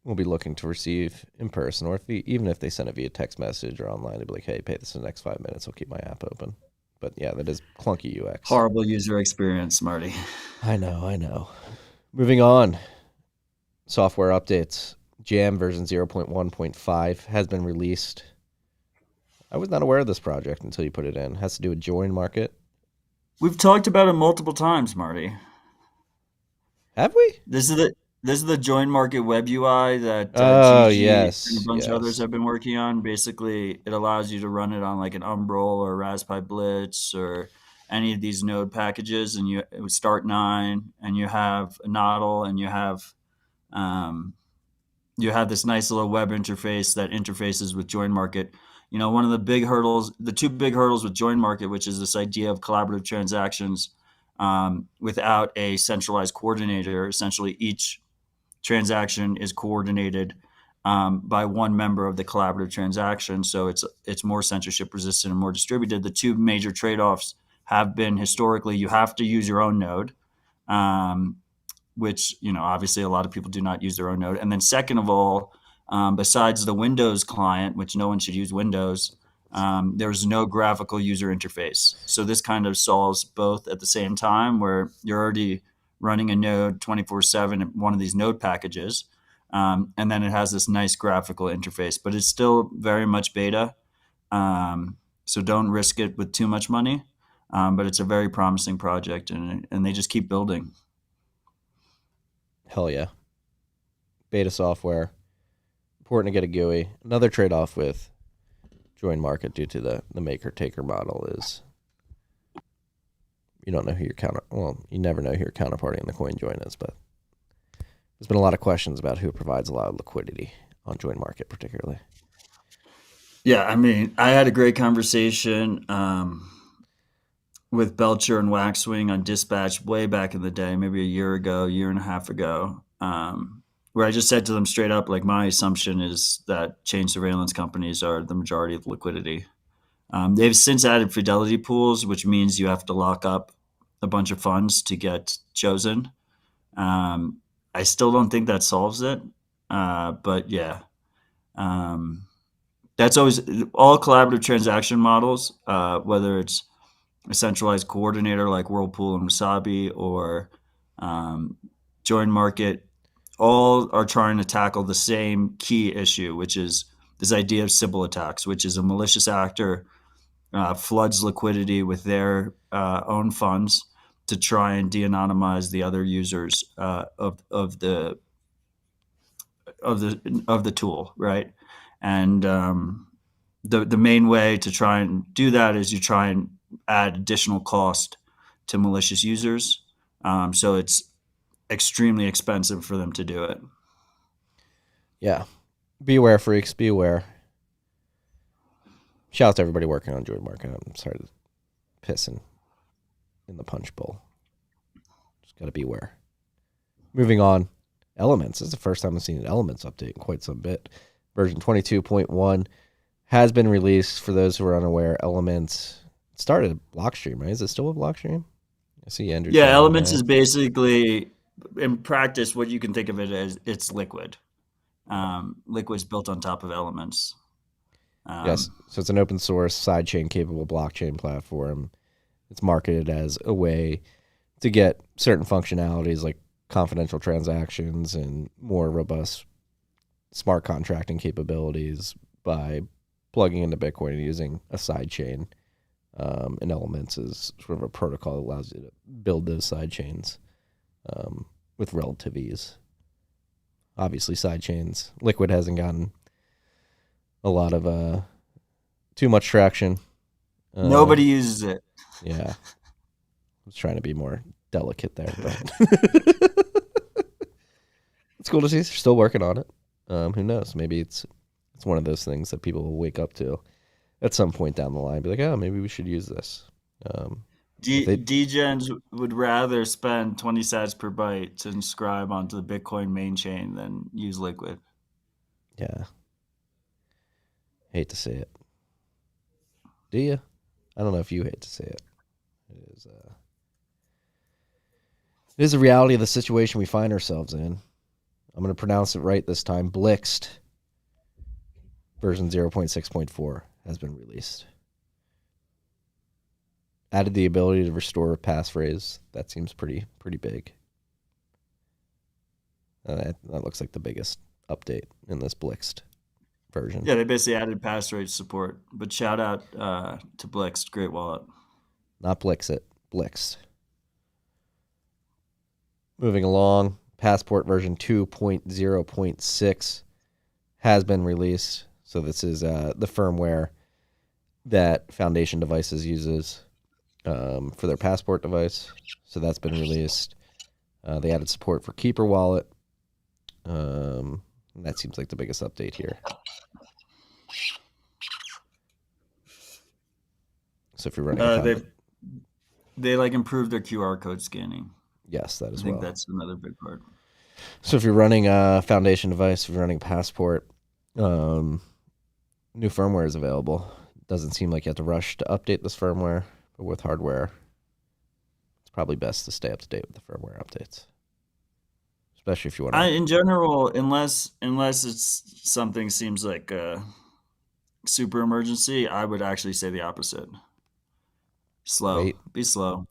will be looking to receive in person, or even if they send it via text message or online, they'll be like, hey, pay this in the next 5 minutes, I'll keep my app open. But yeah, that is clunky UX. Horrible user experience, Marty. I know. Moving on. Software updates. Jam version 0.1.5 has been released. I was not aware of this project until you put it in. It has to do with Join Market. We've talked about it multiple times, Marty. Have we? This is the Join Market web UI that yes, and a bunch of others have been working on. Basically, it allows you to run it on like an Umbrel or Raspberry Blitz or any of these node packages, and it would start 9, and you have a Nodl, and you have this nice little web interface that interfaces with Join Market. One of the two big hurdles with Join Market, which is this idea of collaborative transactions without a centralized coordinator. Essentially, each transaction is coordinated by one member of the collaborative transaction. So it's more censorship resistant and more distributed. The two major trade-offs have been historically you have to use your own node, which, obviously a lot of people do not use their own node. And then second of all, besides the Windows client, which no one should use Windows, there's no graphical user interface. So this kind of solves both at the same time, where you're already running a node 24/7 in one of these node packages. And then it has this nice graphical interface, but it's still very much beta. So don't risk it with too much money. But it's a very promising project, and they just keep building. Hell yeah. Beta software. Important to get a GUI. Another trade-off with join market due to the maker-taker model is you don't know who your you never know who your counterparty in the coin join is, but there's been a lot of questions about who provides a lot of liquidity on join market particularly. Yeah, I mean, I had a great conversation with Belcher and Waxwing on Dispatch way back in the day, maybe a year and a half ago, where I just said to them straight up, like, my assumption is that chain surveillance companies are the majority of liquidity. They've since added fidelity pools, which means you have to lock up a bunch of funds to get chosen. I still don't think that solves it, but yeah. That's always all collaborative transaction models, whether it's a centralized coordinator like Whirlpool and Wasabi or join market, all are trying to tackle the same key issue, which is this idea of Sybil attacks, which is a malicious actor floods liquidity with their own funds to try and de-anonymize the other users of the tool, right? And the main way to try and do that is you try and add additional cost to malicious users. So it's extremely expensive for them to do it. Yeah. Beware, freaks. Beware. Shout out to everybody working on join market. I'm sorry to pissing in the punch bowl. Just got to beware. Moving on. Elements. This is the first time I've seen an Elements update in quite some bit. Version 22.1 has been released. For those who are unaware, Elements started a Blockstream, right? Is it still a Blockstream? I see Andrew. Yeah, Elements is basically, in practice, what you can think of it as, it's Liquid. Liquid's built on top of Elements. Yes, so it's an open source sidechain capable blockchain platform. It's marketed as a way to get certain functionalities like confidential transactions and more robust smart contracting capabilities by plugging into Bitcoin and using a sidechain. And Elements is sort of a protocol that allows you to build those sidechains with relative ease. Obviously, sidechains. Liquid hasn't gotten a lot of too much traction. Nobody uses it. Yeah. I was trying to be more delicate there, but it's cool to see they're still working on it. Who knows? Maybe it's one of those things that people will wake up to at some point down the line. Be like, oh, maybe we should use this. Degens would rather spend 20 sats per byte to inscribe onto the Bitcoin main chain than use Liquid. Yeah. Hate to say it. Do you? I don't know if you hate to say it. It is a reality of the situation we find ourselves in. I'm going to pronounce it right this time. Blixt version 0.6.4 has been released. Added the ability to restore a passphrase. That seems pretty big. That looks like the biggest update in this Blixt version. Yeah, they basically added passphrase support. But shout out to Blixt, great wallet. Not Blixit, Blixt. Moving along, Passport version 2.0.6 has been released. So this is the firmware that Foundation Devices uses for their Passport device. So that's been released. They added support for Keeper Wallet. And that seems like the biggest update here. So if you're running, they like improved their QR code scanning. Yes, that as well. I think well. that's another big part. So if you're running a Foundation device, if you're running Passport, New firmware is available. Doesn't seem like you have to rush to update this firmware, but with hardware, it's probably best to stay up to date with the firmware updates, especially if you want to. In general, unless it's something seems like a super emergency, I would actually say the opposite. Slow. Wait. Be slow.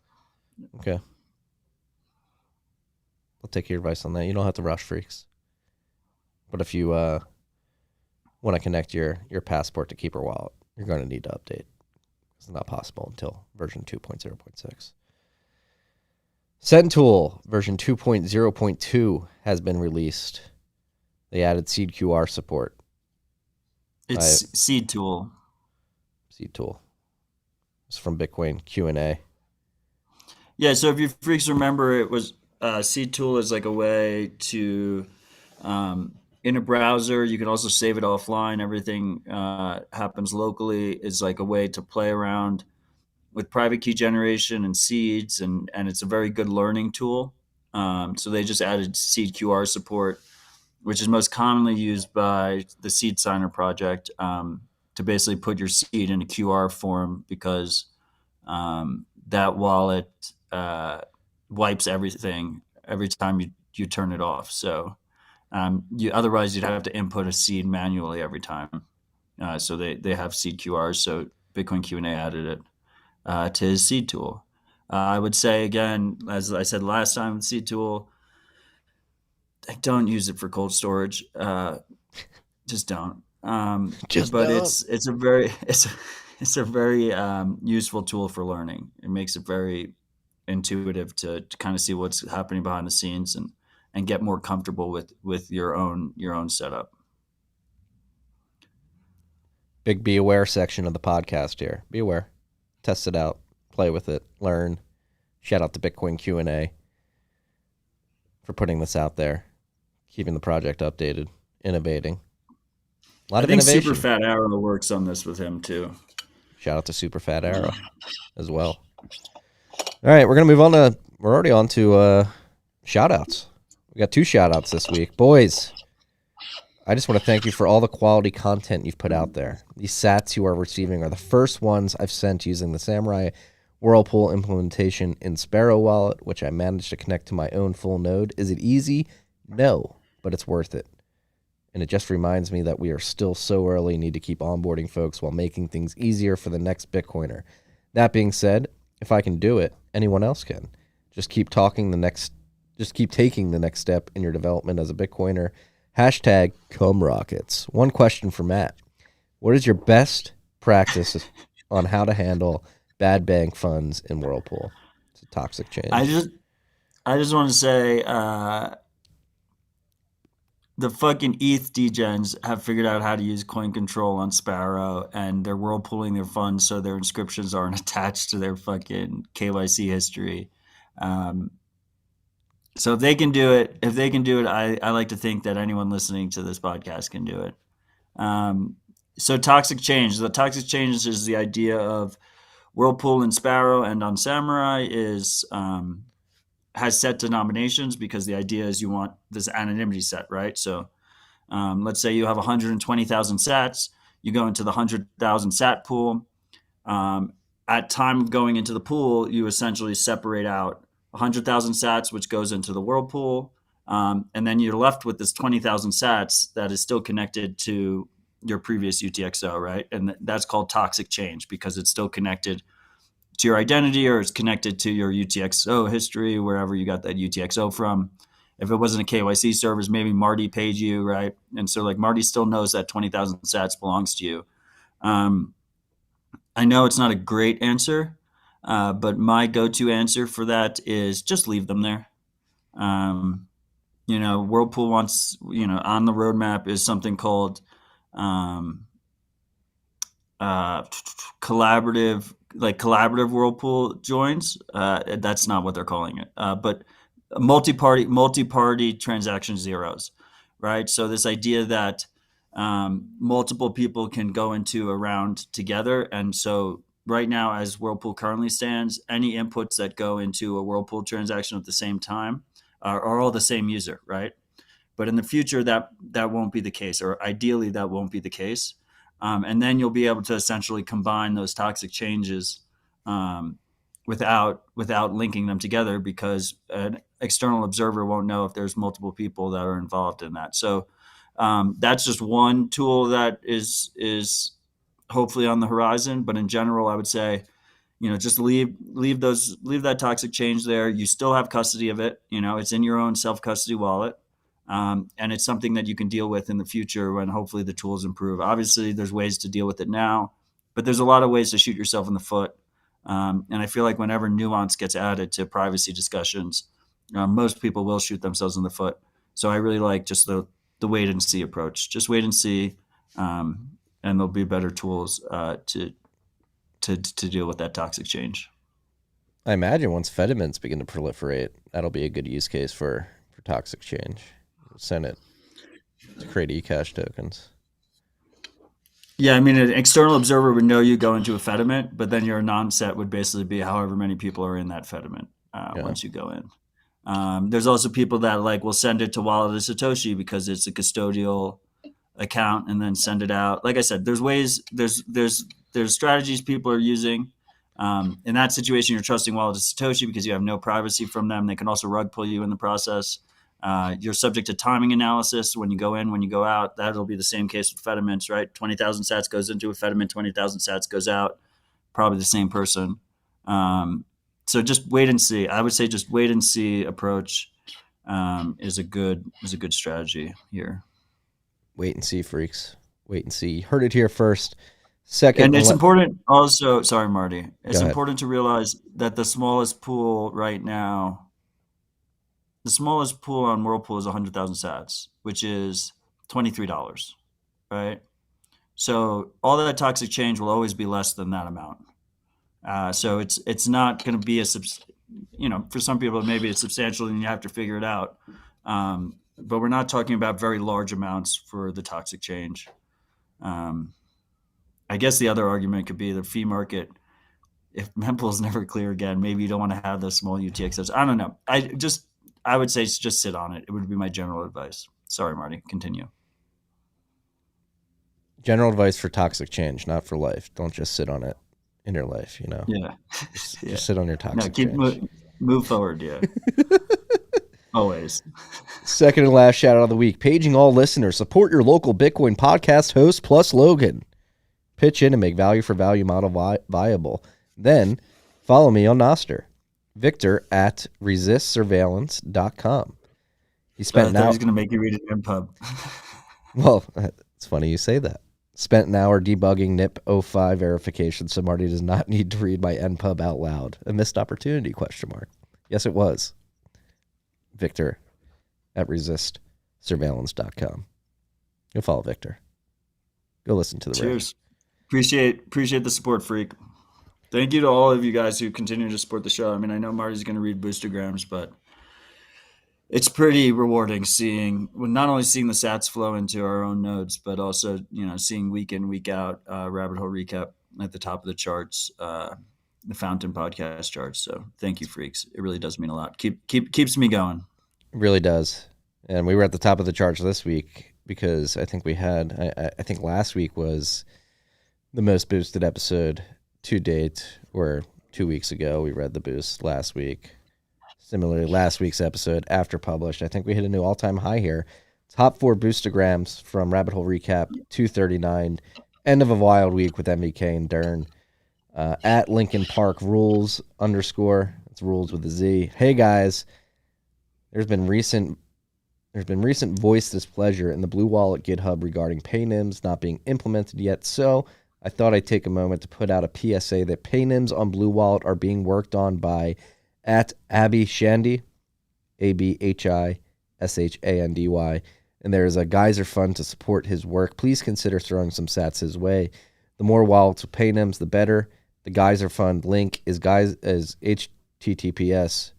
Okay. I'll take your advice on that. You don't have to rush, freaks. But if you want to connect your passport to Keeper Wallet, you're going to need to update. It's not possible until version 2.0.6. Sentool version 2.0.2 has been released. They added seed QR support. It's Seed Tool. Seed Tool. It's from Bitcoin Q&A. Yeah, so if you freaks remember, it was Seed Tool is like a way to in a browser. You can also save it offline. Everything happens locally. Is like a way to play around with private key generation and seeds, and it's a very good learning tool. So they just added seed QR support, which is most commonly used by the Seed Signer project to basically put your seed in a QR form, because that wallet wipes everything every time you turn it off. So otherwise you'd have to input a seed manually every time. So they have seed QRs. So Bitcoin Q&A added it to his seed tool. I would say, again, as I said last time with seed tool, don't use it for cold storage. Just don't. But it's a very useful tool for learning. It makes it very intuitive to kind of see what's happening behind the scenes and get more comfortable with your own setup. Big be aware section of the podcast here. Be aware. Test it out. Play with it. Learn. Shout out to Bitcoin Q&A for putting this out there. Keeping the project updated. Innovating. A lot of innovation. Super Fat Arrow works on this with him too. Shout out to Super Fat Arrow as well. All right, we're going to move on to, we're already on to shout-outs. We got 2 shout-outs this week. Boys, I just want to thank you for all the quality content you've put out there. These sats you are receiving are the first ones I've sent using the Samurai Whirlpool implementation in Sparrow Wallet, which I managed to connect to my own full node. Is it easy? No, but it's worth it. And it just reminds me that we are still so early, need to keep onboarding folks while making things easier for the next Bitcoiner. That being said, if I can do it, anyone else can. Just keep taking the next step in your development as a Bitcoiner. Hashtag #ComeRockets. One question for Matt. What is your best practice on how to handle bad bank funds in Whirlpool? It's a toxic change. I just want to say the fucking ETH degens have figured out how to use coin control on Sparrow, and they're whirlpooling their funds so their inscriptions aren't attached to their fucking KYC history. So if they can do it, I like to think that anyone listening to this podcast can do it. So toxic change. The toxic change is the idea of Whirlpool and Sparrow and on Samurai has set denominations, because the idea is you want this anonymity set, right? So let's say you have 120,000 sats. You go into the 100,000 sat pool. At time of going into the pool, you essentially separate out 100,000 sats, which goes into the Whirlpool. And then you're left with this 20,000 sats that is still connected to your previous UTXO, right? And that's called toxic change, because it's still connected to your identity, or it's connected to your UTXO history, wherever you got that UTXO from. If it wasn't a KYC service, maybe Marty paid you, right? And so like Marty still knows that 20,000 sats belongs to you. I know it's not a great answer, but my go-to answer for that is just leave them there. Whirlpool wants, on the roadmap is something called collaborative Whirlpool joins. That's not what they're calling it, but multi-party transaction zeros, right? So this idea that multiple people can go into a round together. And so right now, as Whirlpool currently stands, any inputs that go into a Whirlpool transaction at the same time are all the same user, right? But in the future, that won't be the case, or ideally that won't be the case. And then you'll be able to essentially combine those toxic changes without linking them together, because an external observer won't know if there's multiple people that are involved in that. So that's just one tool that is hopefully on the horizon. But in general, I would say, just leave that toxic change there. You still have custody of it. It's in your own self-custody wallet. And it's something that you can deal with in the future when hopefully the tools improve. Obviously, there's ways to deal with it now, but there's a lot of ways to shoot yourself in the foot. And I feel like whenever nuance gets added to privacy discussions, most people will shoot themselves in the foot. So I really like just the wait and see approach. Just wait and see, and there'll be better tools to deal with that toxic change. I imagine once Fedimints begin to proliferate, that'll be a good use case for toxic change. Send it to create eCash tokens. Yeah, I mean, an external observer would know you go into a Fediment, but then your non-set would basically be however many people are in that Fediment once you go in. There's also people that will send it to Wallet of Satoshi because it's a custodial account and then send it out. Like I said, there's ways, there's strategies people are using. In that situation, you're trusting Wallet of Satoshi because you have no privacy from them. They can also rug pull you in the process. You're subject to timing analysis when you go in, when you go out. That'll be the same case with Fedimints, right? 20,000 sats goes into a Fediment, 20,000 sats goes out. Probably the same person. So just wait and see. I would say just wait and see approach is a good strategy here. Wait and see, freaks. Wait and see. Heard it here first. Second, and it's important also. Sorry, Marty. It's Go important to realize that the smallest pool right now. The smallest pool on Whirlpool is 100,000 sats, which is $23, right? So all that toxic change will always be less than that amount. So it's not going to be for some people maybe it's substantial and you have to figure it out. But we're not talking about very large amounts for the toxic change. I guess the other argument could be the fee market. If mempool is never clear again, maybe you don't want to have those small UTXOs. I don't know. I would say just sit on it. It would be my general advice. Sorry, Marty. Continue. General advice for toxic change, not for life. Don't just sit on it in your life, Yeah. Just sit on your toxic change. Move forward, yeah. Always. Second and last shout out of the week. Paging all listeners. Support your local Bitcoin podcast host plus Logan. Pitch in and make value for value model viable. Then follow me on Noster. Victor at resistsurveillance.com. He spent an hour. He's going to make you read an NPub. Well, it's funny you say that. Spent an hour debugging NIP 05 verification, so Marty does not need to read my NPub out loud. A missed opportunity, ? Yes, it was. Victor at resistsurveillance.com. Go follow Victor. Go listen to the Cheers. Appreciate the support, freak. Thank you to all of you guys who continue to support the show. I mean, I know Marty's going to read boostagrams, but it's pretty rewarding not only seeing the sats flow into our own nodes, but also, seeing week in, week out, rabbit hole recap at the top of the charts, the Fountain podcast charts. So thank you, freaks. It really does mean a lot. Keeps me going. It really does. And we were at the top of the charts this week because I think I think last week was the most boosted episode to date, or 2 weeks ago. We read the boost last week. Similarly, last week's episode, after published, I think we hit a new all-time high here. Top 4 boostagrams from Rabbit Hole Recap, 239. End of a wild week with MVK and Dern. At Lincoln Park Rules _ it's rules with a Z. Hey guys, there's been recent voice displeasure in the Blue Wallet GitHub regarding paynims not being implemented yet, so I thought I'd take a moment to put out a PSA that paynims on Blue Wallet are being worked on by at Abhi Shandy, ABHISHANDY, and there is a Geyser Fund to support his work. Please consider throwing some sats his way. The more wallets with paynims, the better. The Geyser Fund link is https://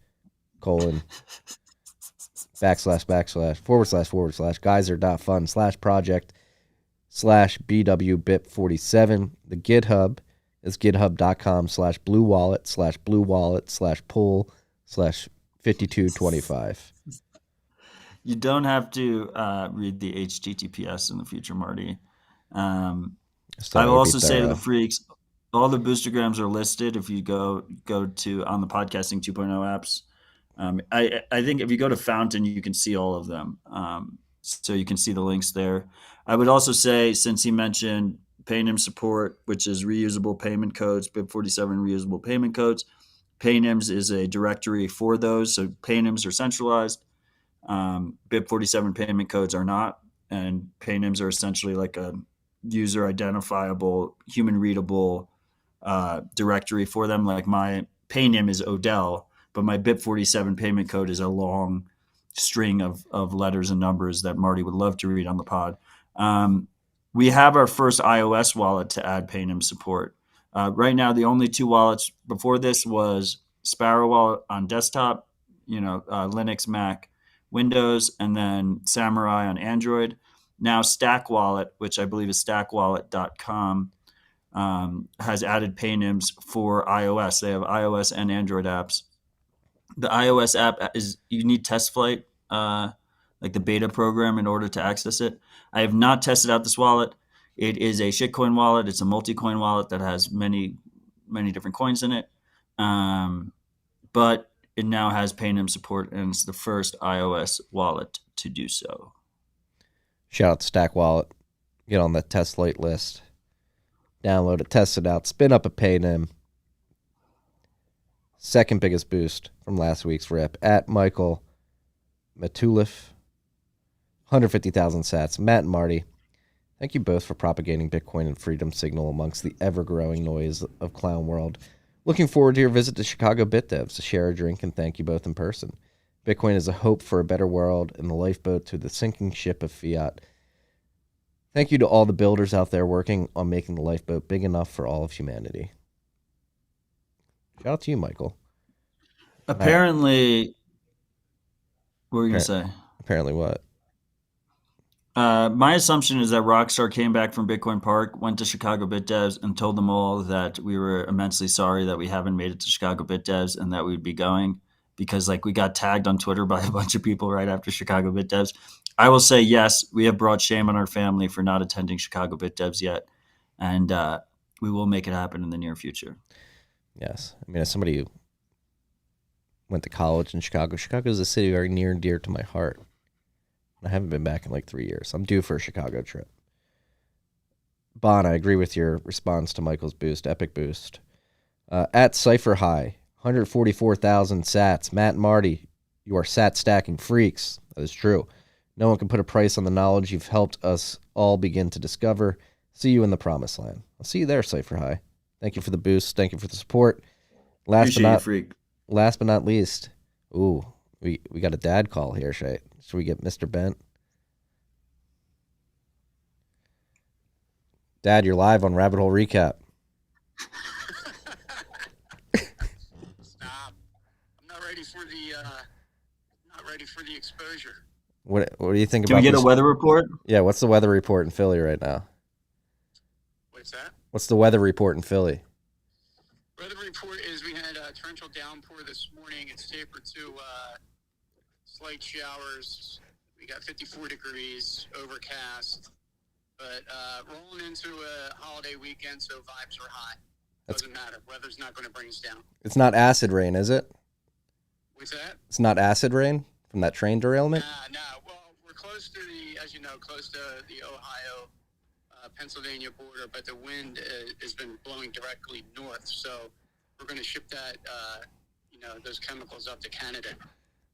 geyser.fund/project/BWBIP47. The GitHub is github.com/bluewallet/pool/5225. You don't have to read the HTTPS in the future, Marty. Still I will gotta also be say to the thorough. freaks, all the boostergrams are listed if you go to on the podcasting 2.0 apps. I think if you go to Fountain, you can see all of them. So you can see the links there. I would also say, since he mentioned Paynim support, which is reusable payment codes, BIP47 reusable payment codes, Paynims is a directory for those. So Paynims are centralized. BIP47 payment codes are not. And Paynims are essentially like a user identifiable, human readable directory for them. Like my Paynim is Odell, but my BIP47 payment code is a long string of letters and numbers that Marty would love to read on the pod. We have our first iOS wallet to add Paynim support. Right now, the only two wallets before this was Sparrow Wallet on desktop, Linux, Mac, Windows, and then Samurai on Android. Now Stack Wallet, which I believe is stackwallet.com, has added Paynims for iOS. They have iOS and Android apps. The iOS app is you need test flight, like the beta program, in order to access it. I have not tested out this wallet. It is a shitcoin wallet. It's a multi-coin wallet that has many different coins in it. But it now has Paynim support, and it's the first iOS wallet to do so. Shout out to Stack Wallet. Get on the test flight list. Download it, test it out, spin up a Paynim. Second biggest boost from last week's rip at Michael Matulif. 150,000 sats. Matt and Marty, thank you both for propagating Bitcoin and freedom signal amongst the ever-growing noise of clown world. Looking forward to your visit to Chicago BitDevs to share a drink and thank you both in person. Bitcoin is a hope for a better world and the lifeboat to the sinking ship of fiat. Thank you to all the builders out there working on making the lifeboat big enough for all of humanity. Shout out to you, Michael. Apparently, what were you going to say? Apparently what? My assumption is that Rockstar came back from Bitcoin Park, went to Chicago BitDevs, and told them all that we were immensely sorry that we haven't made it to Chicago BitDevs and that we'd be going because we got tagged on Twitter by a bunch of people right after Chicago BitDevs. I will say, yes, we have brought shame on our family for not attending Chicago BitDevs yet, and we will make it happen in the near future. Yes. I mean, as somebody who went to college in Chicago, Chicago is a city very near and dear to my heart. I haven't been back in like 3 years. I'm due for a Chicago trip. Bon, I agree with your response to Michael's boost, epic boost. At Cypher High, 144,000 sats. Matt and Marty, you are sat stacking freaks. That is true. No one can put a price on the knowledge you've helped us all begin to discover. See you in the promised land. I'll see you there, Cypher High. Thank you for the boost. Thank you for the support. Last but not least, ooh, we got a dad call here, Shay. Should we get Mr. Bent? Dad, you're live on Rabbit Hole Recap. Stop. I'm not ready for the exposure. What do you think Can about we get this? a weather report? Yeah, what's the weather report in Philly right now? What's that? What's the weather report in Philly? Weather report is we had a torrential downpour this morning. It's tapered to slight showers. We got 54 degrees, overcast, but rolling into a holiday weekend, so vibes are high. Doesn't matter. Weather's not going to bring us down. It's not acid rain, is it? What's that? It's not acid rain from that train derailment? Nah. Well, we're close to close to the Ohio, Pennsylvania border, but the wind has been blowing directly north, so we're going to ship that, those chemicals up to Canada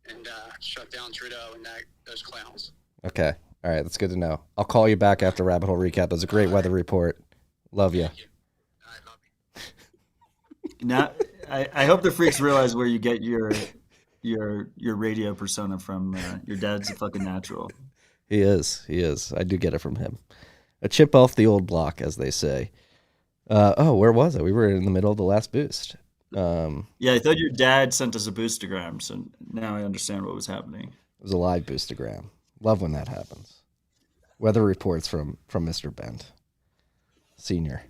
and shut down Trudeau and those clowns. Okay. All right. That's good to know. I'll call you back after Rabbit Hole Recap. That was a great weather report. Love you. Thank you. I love you. Now, I hope the freaks realize where you get your radio persona from. Your dad's a fucking natural. He is. I do get it from him. A chip off the old block, as they say. Where was I? We were in the middle of the last boost. Yeah, I thought your dad sent us a boostagram, so now I understand what was happening. It was a live boostagram. Love when that happens. Weather reports from Mr. Bent, Senior.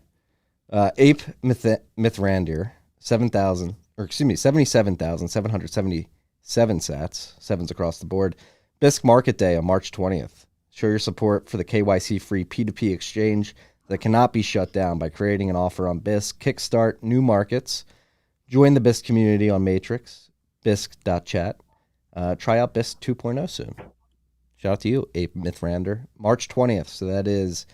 Ape Mithrandir, 77,777 sats, sevens across the board. Bisq Market Day on March 20th. Show your support for the KYC-free P2P exchange that cannot be shut down by creating an offer on Bisq, kickstart new markets, join the Bisq community on Matrix, bisq.chat. Try out Bisq 2.0 soon. Shout out to you, Ape Mythrander. March 20th, so that is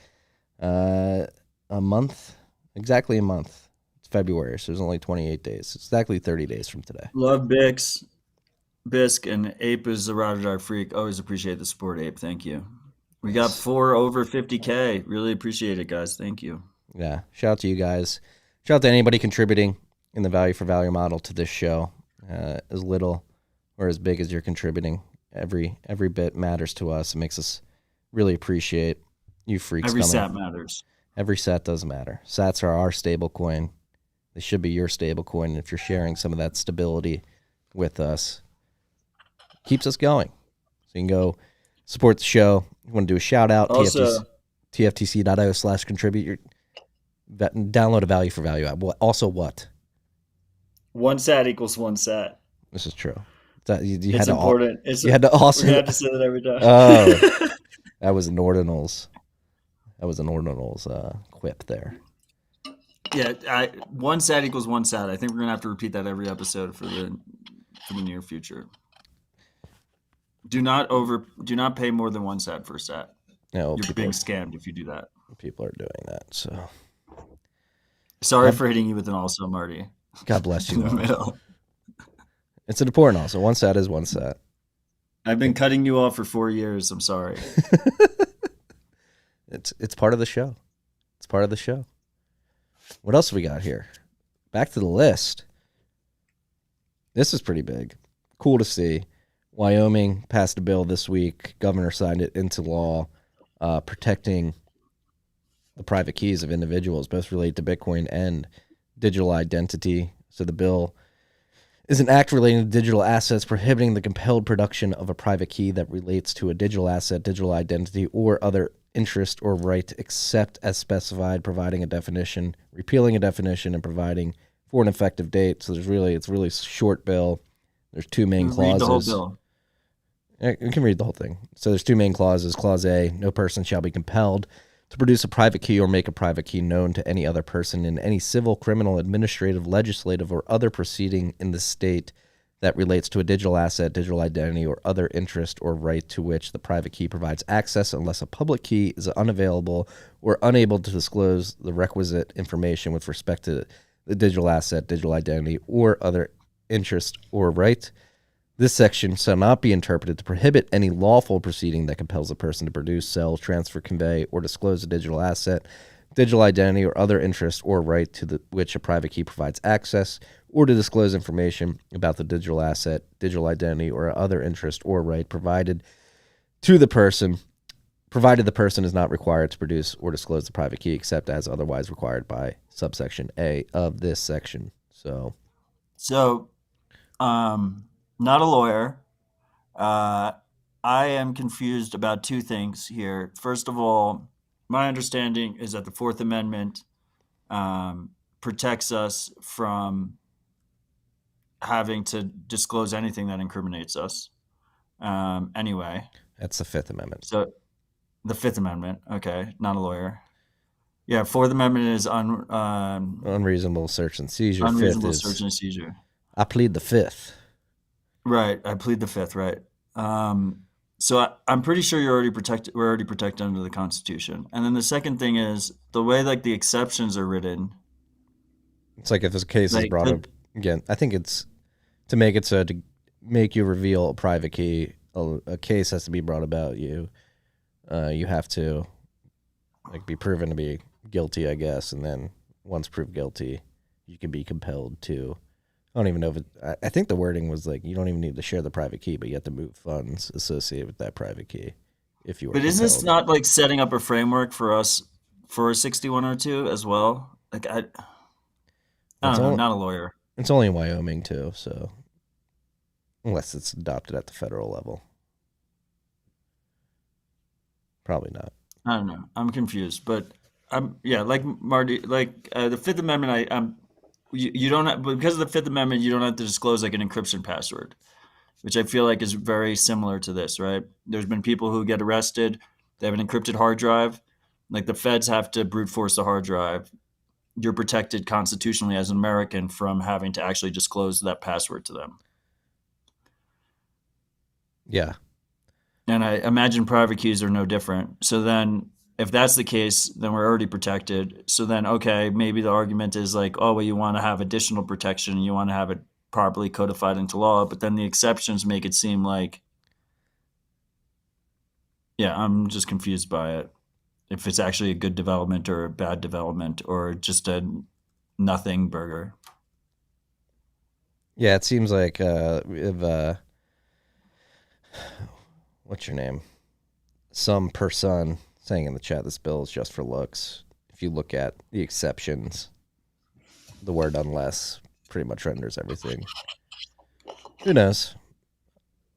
a month, exactly a month. It's February, so there's only 28 days. It's exactly 30 days from today. Love Bisq, and Ape is a ride or die freak. Always appreciate the support, Ape. Thank you. We got 4 over 50K. Really appreciate it, guys. Thank you. Yeah, shout out to you guys. Shout out to anybody contributing in the value for value model to this show. As little or as big as you're contributing, every bit matters to us. It makes us really appreciate you freaks. Every coming. sat matters. Every sat does matter. Sats are our stable coin. They should be your stable coin. And if you're sharing some of that stability with us, keeps us going. So you can go support the show. You want to do a shout out? Also, TFTC.io/contribute. Download a value for value app. Also, what? 1 sat equals 1 sat. This is true. You It's had important. you had to also. We're gonna have to say that every time. Oh, that was an ordinals. Quip there. Yeah, 1 sat equals 1 sat. I think we're gonna have to repeat that every episode for the near future. Do not pay more than 1 sat for a sat. No, You're being scammed if you do that. People are doing that. So sorry for hitting you with an also, Marty. God bless you. In the middle. It's an important also. 1 sat is 1 sat. I've been cutting you off for 4 years. I'm sorry. It's part of the show. It's part of the show. What else have we got here? Back to the list. This is pretty big. Cool to see. Wyoming passed a bill this week. Governor signed it into law, protecting the private keys of individuals, both related to Bitcoin and digital identity. So the bill is an act relating to digital assets, prohibiting the compelled production of a private key that relates to a digital asset, digital identity, or other interest or right, except as specified, providing a definition, repealing a definition, and providing for an effective date. So it's really short bill. There's 2 main clauses. Read the whole bill. You can read the whole thing. So there's 2 main clauses. Clause A, no person shall be compelled to produce a private key or make a private key known to any other person in any civil, criminal, administrative, legislative, or other proceeding in the state that relates to a digital asset, digital identity, or other interest or right to which the private key provides access unless a public key is unavailable or unable to disclose the requisite information with respect to the digital asset, digital identity, or other interest or right. This section shall not be interpreted to prohibit any lawful proceeding that compels a person to produce, sell, transfer, convey, or disclose a digital asset, digital identity, or other interest or right to which a private key provides access, or to disclose information about the digital asset, digital identity, or other interest or right provided to the person, provided the person is not required to produce or disclose the private key except as otherwise required by subsection A of this section. So, not a lawyer. I am confused about 2 things here. First of all, my understanding is that the 4th Amendment protects us from having to disclose anything that incriminates us. Anyway. That's the 5th Amendment. So the 5th Amendment. Okay. Not a lawyer. Yeah. 4th Amendment is unreasonable search and seizure. Unreasonable search and seizure. I plead the 5th. Right. I plead the 5th. Right. So I'm pretty sure you're already protected. We're already protected under the Constitution. And then the second thing is the way like the exceptions are written. It's like if this case is brought up again, I think it's to make it so to make you reveal a private key, a case has to be brought about you. You have to be proven to be guilty, I guess. And then once proved guilty, you can be compelled to. I don't even know if I think the wording was like you don't even need to share the private key, but you have to move funds associated with that private key if you were. But isn't this not like setting up a framework for us for 6102 as well? Like I don't know, not a lawyer. It's only in Wyoming too, so unless it's adopted at the federal level, probably not. I don't know. I'm confused, but like Marty, like the 5th Amendment. You don't have, because of the 5th Amendment, you don't have to disclose like an encryption password. which I feel like is very similar to this, right? There's been people who get arrested. They have an encrypted hard drive. Like the feds have to brute force the hard drive. You're protected constitutionally as an American from having to actually disclose that password to them. Yeah. And I imagine private keys are no different. So then if that's the case, then we're already protected. So then, okay, maybe the argument is like, oh, well, you want to have additional protection. You want to have it properly codified into law. But then the exceptions make it seem like, yeah, I'm just confused by it. If it's actually a good development or a bad development or just a nothing burger. Yeah, it seems like if what's your name? Some person saying in the chat this bill is just for looks. If you look at the exceptions, the word unless pretty much renders everything. Who knows?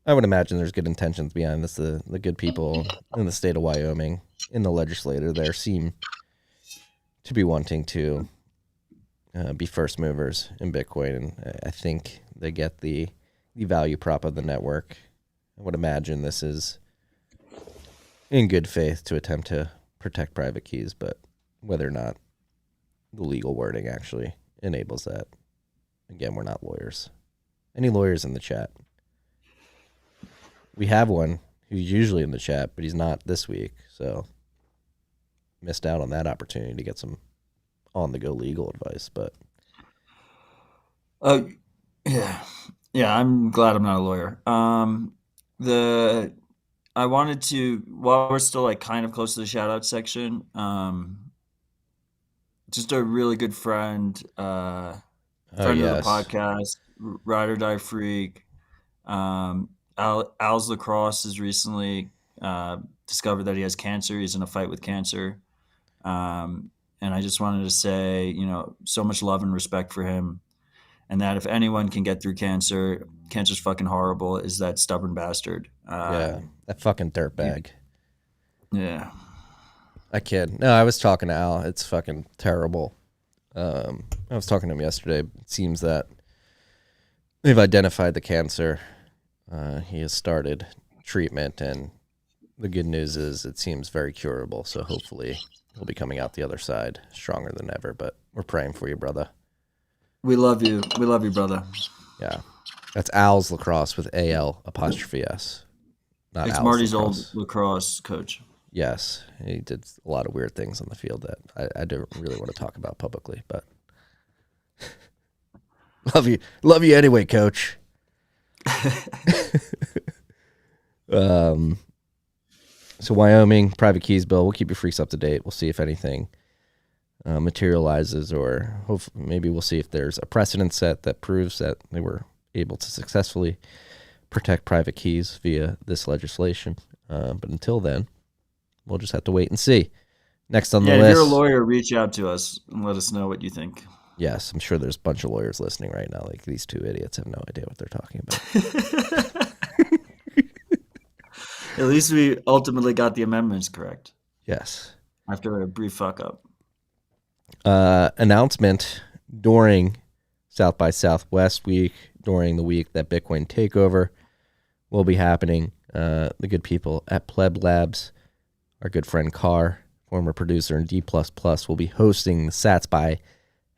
I would imagine there's good intentions behind this. The good people in the state of Wyoming, in the legislature there, seem to be wanting to be first movers in Bitcoin. And I think they get the value prop of the network. I would imagine this is in good faith to attempt to protect private keys, but whether or not the legal wording actually enables that. Again, we're not lawyers. Any lawyers in the chat? We have one who's usually in the chat, but he's not this week, so missed out on that opportunity to get some on-the-go legal advice. But yeah, I'm glad I'm not a lawyer. I wanted to, while we're still like kind of close to the shout out section, just a really good friend of the podcast, Ride or Die Freak. Al's Lacrosse has recently discovered that he has cancer. He's in a fight with cancer. And I just wanted to say, so much love and respect for him. And that if anyone can get through cancer, cancer's fucking horrible, is that stubborn bastard. Yeah, that fucking dirtbag. Yeah. I kid. No, I was talking to Al. It's fucking terrible. I was talking to him yesterday. It seems that they've identified the cancer. He has started treatment, and the good news is it seems very curable. So hopefully he'll be coming out the other side stronger than ever. But we're praying for you, brother. We love you. We love you, brother. Yeah. That's Al's Lacrosse with AL''S. Not it's Al's Marty's Lacrosse. old lacrosse coach. Yes. He did a lot of weird things on the field that I don't really want to talk about publicly, but love you anyway, coach. So Wyoming private keys bill, we'll keep you freaks up to date. We'll see if anything materializes, or hopefully maybe we'll see if there's a precedent set that proves that they were able to successfully protect private keys via this legislation. But until then, we'll just have to wait and see. Next on the list. If you're a lawyer, reach out to us and let us know what you think. Yes, I'm sure there's a bunch of lawyers listening right now. Like, these two idiots have no idea what they're talking about. At least we ultimately got the amendments correct. Yes. After a brief fuck up. Announcement during South by Southwest week, during the week that Bitcoin Takeover will be happening. The good people at Pleb Labs, our good friend Carr, former producer in D++, will be hosting the Sats by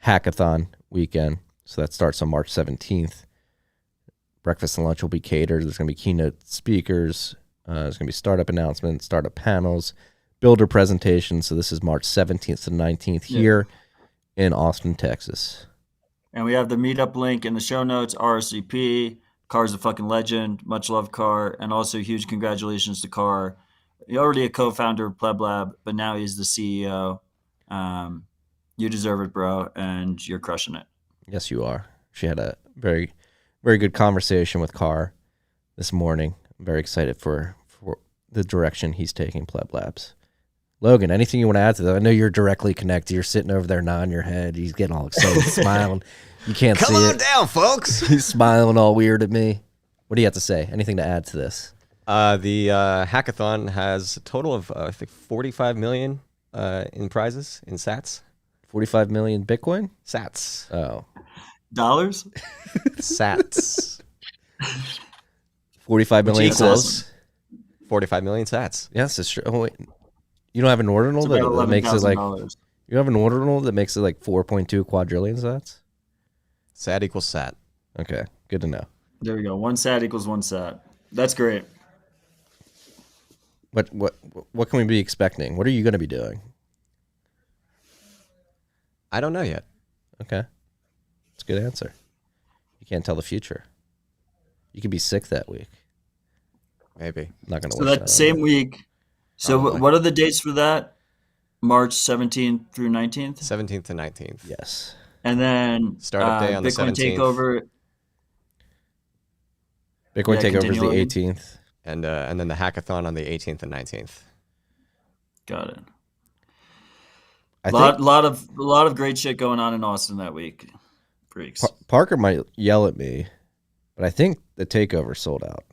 Hackathon weekend. So that starts on March 17th. Breakfast and lunch will be catered. There's going to be keynote speakers. There's going to be startup announcements, startup panels, builder presentations. So this is March 17th to 19th here in Austin, Texas. And we have the meetup link in the show notes, RSVP. Carr's a fucking legend. Much love, Carr. And also huge congratulations to Carr. He's already a co-founder of Pleb Lab, but now he's the CEO. You deserve it, bro, and you're crushing it. Yes, you are. She had a very, very good conversation with Carr this morning. I'm very excited for the direction he's taking Pleb Labs. Logan, anything you want to add to that? I know you're directly connected. You're sitting over there nodding your head. He's getting all excited, smiling. You can't see it. Come on down, folks. He's smiling all weird at me. What do you have to say? Anything to add to this? The hackathon has a total of, I think, 45 million in prizes in sats. 45 million Bitcoin? Sats. Oh. Dollars? Sats. 45 Which million equals sats. 45 million sats. Yes, it's true. Oh, wait. You don't have an ordinal It's about that makes it like $11,000. you have an ordinal that makes it like 4.2 quadrillion sats. Sat equals sat. Okay, good to know. There we go. 1 sat equals 1 sat. That's great. What can we be expecting? What are you going to be doing? I don't know yet. Okay, that's a good answer. You can't tell the future. You could be sick that week. Maybe. Not going to. So that same week. So Probably. what are the dates for that? March 17th through 19th? 17th to 19th. Yes. And then Startup day on the Bitcoin 17th. takeover. Bitcoin takeover is continue the on. 18th. And then the hackathon on the 18th and 19th. Got it. I lot think of great shit going on in Austin that week. Freaks. Parker might yell at me, but I think the takeover sold out.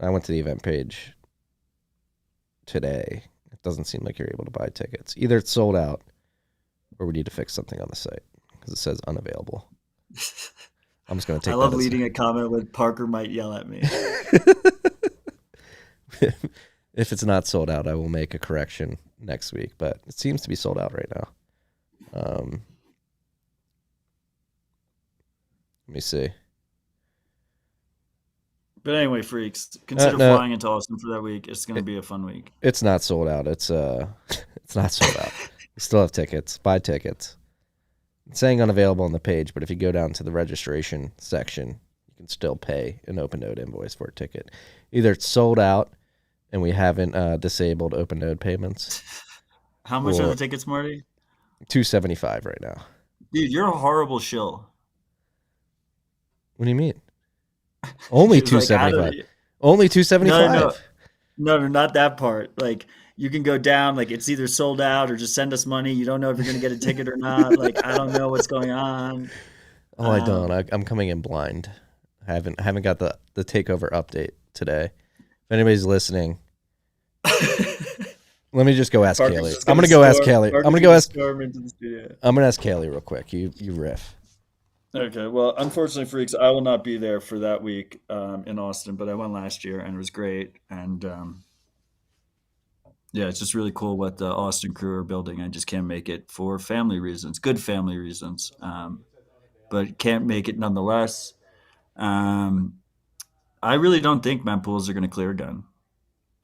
I went to the event page today. It doesn't seem like you're able to buy tickets. Either it's sold out or we need to fix something on the site because it says unavailable. I'm just going to take I love that as leading a comment with Parker might yell at me. If it's not sold out, I will make a correction next week, but it seems to be sold out right now. Let me see. But anyway, freaks, consider No. flying into Austin for that week. It's going to be a fun week. It's not sold out. It's not sold out. We still have tickets. Buy tickets. It's saying unavailable on the page, but if you go down to the registration section, you can still pay an OpenNode invoice for a ticket. Either it's sold out and we haven't disabled OpenNode payments. How much are Or- the tickets, Marty? $275 right now. Dude, you're a horrible shill. What do you mean? Only She was like, I $275. don't- Only $275. No, not that part. Like, you can go down, like, it's either sold out or just send us money. You don't know if you're going to get a ticket or not. Like, I don't know what's going on. Oh, I don't. I'm coming in blind. I haven't got the takeover update today. If anybody's listening, let me just go ask Parker's Kaylee. just I'm gonna go ask storm- Kaylee. Parker's I'm gonna go gonna ask. storm into the studio. I'm gonna ask Kaylee real quick. You riff. Okay, well, unfortunately, freaks, I will not be there for that week in Austin, but I went last year and it was great. And yeah, it's just really cool what the Austin crew are building. I just can't make it for family reasons, good family reasons, but can't make it nonetheless. I really don't think mempools are going to clear again.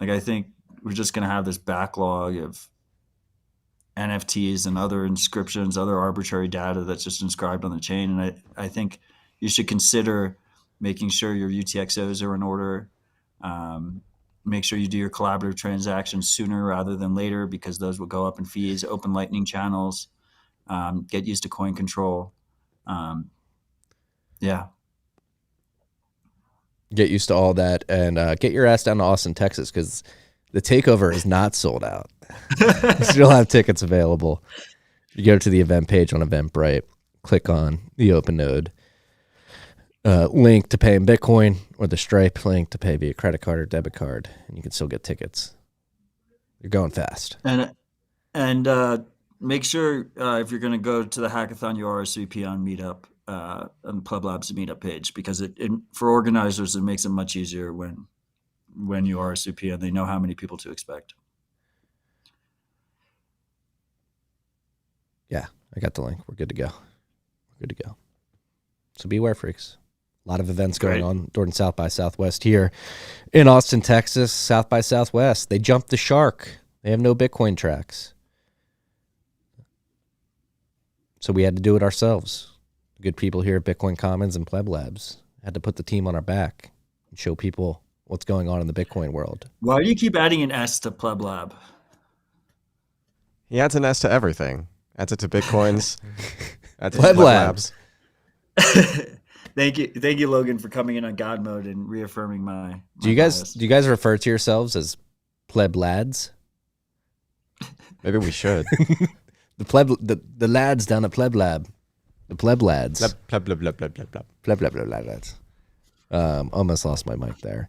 Like, I think we're just going to have this backlog of NFTs and other inscriptions, other arbitrary data that's just inscribed on the chain. And I think you should consider making sure your UTXOs are in order. Make sure you do your collaborative transactions sooner rather than later because those will go up in fees. Open Lightning channels. Get used to coin control. Yeah. Get used to all that and get your ass down to Austin, Texas, because the takeover is not sold out. You still have tickets available. You go to the event page on Eventbrite, click on the OpenNode link to pay in Bitcoin or the Stripe link to pay via credit card or debit card, and you can still get tickets. You're going fast. And make sure if you're going to go to the hackathon, you RSVP on Meetup, on the Pleb Labs Meetup page, because it for organizers, it makes it much easier when you RSVP and they know how many people to expect. Yeah, I got the link. We're good to go. So beware, freaks. A lot of events going Great. on during South by Southwest here in Austin, Texas. South by Southwest. They jumped the shark. They have no Bitcoin tracks. So we had to do it ourselves. Good people here at Bitcoin Commons and Pleb Labs had to put the team on our back and show people what's going on in the Bitcoin world. Why do you keep adding an S to Pleb Lab? He adds an S to everything. Adds it to Bitcoins. Adds it to Pleb Pleb Labs. Thank you, Logan, for coming in on God mode and reaffirming my Do you guys refer to yourselves as Pleb Lads? Maybe we should. The lads down at Pleb Lab. The Pleb Lads. Pleb, pleb, pleb, pleb, pleb, pleb. Pleb, pleb, pleb, pleb, lads. Almost lost my mic there.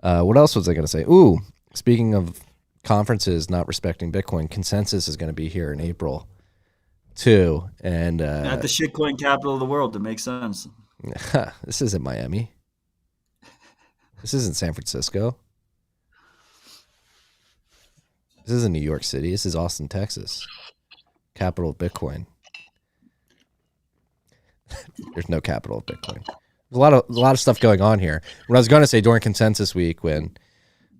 What else was I going to say? Ooh, speaking of conferences not respecting Bitcoin, Consensus is going to be here in April too. And at the shitcoin capital of the world. That makes sense. this isn't Miami. This isn't San Francisco. This isn't New York City. This is Austin, Texas, capital of Bitcoin. There's no capital of Bitcoin. There's a lot of stuff going on here. What I was going to say during Consensus Week, when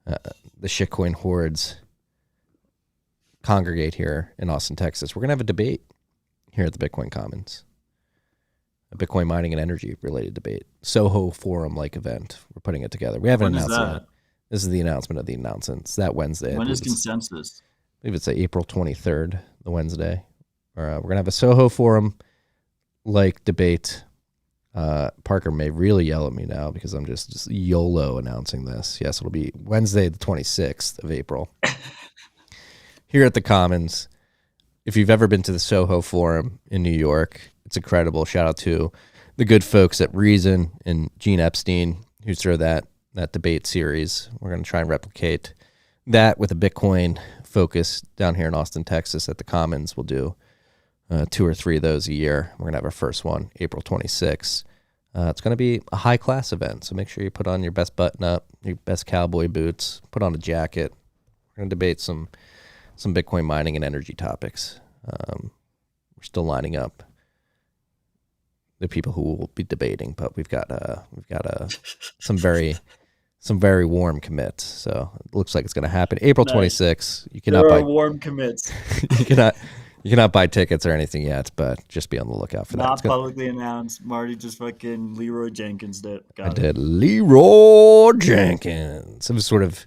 the shitcoin hordes congregate here in Austin, Texas, we're going to have a debate here at the Bitcoin Commons. A Bitcoin mining and energy related debate. Soho Forum-like event. We're putting it together. We haven't announced it yet. This is the announcement of the announcements. That Wednesday. When is Consensus? I believe it's April 23rd, the Wednesday. We're going to have a Soho Forum-like debate. Parker may really yell at me now because I'm just YOLO announcing this. Yes, it'll be Wednesday, the 26th of April. Here at the Commons. If you've ever been to the Soho Forum in New York, it's incredible. Shout out to the good folks at Reason and Gene Epstein who throw that debate series. We're going to try and replicate that with a Bitcoin focus down here in Austin, Texas at the Commons. We'll do 2 or 3 of those a year. We're going to have our first one April 26th. It's going to be a high-class event, so make sure you put on your best button-up, your best cowboy boots, put on a jacket. We're going to debate some Bitcoin mining and energy topics. We're still lining up the people who will be debating, but we've got some very warm commits. So it looks like it's going to happen April 26th. You cannot buy warm commits. you cannot buy tickets or anything yet, but just be on the lookout for that. Not publicly announced. Marty just fucking Leroy Jenkins did. Did Leroy Jenkins. It was sort of,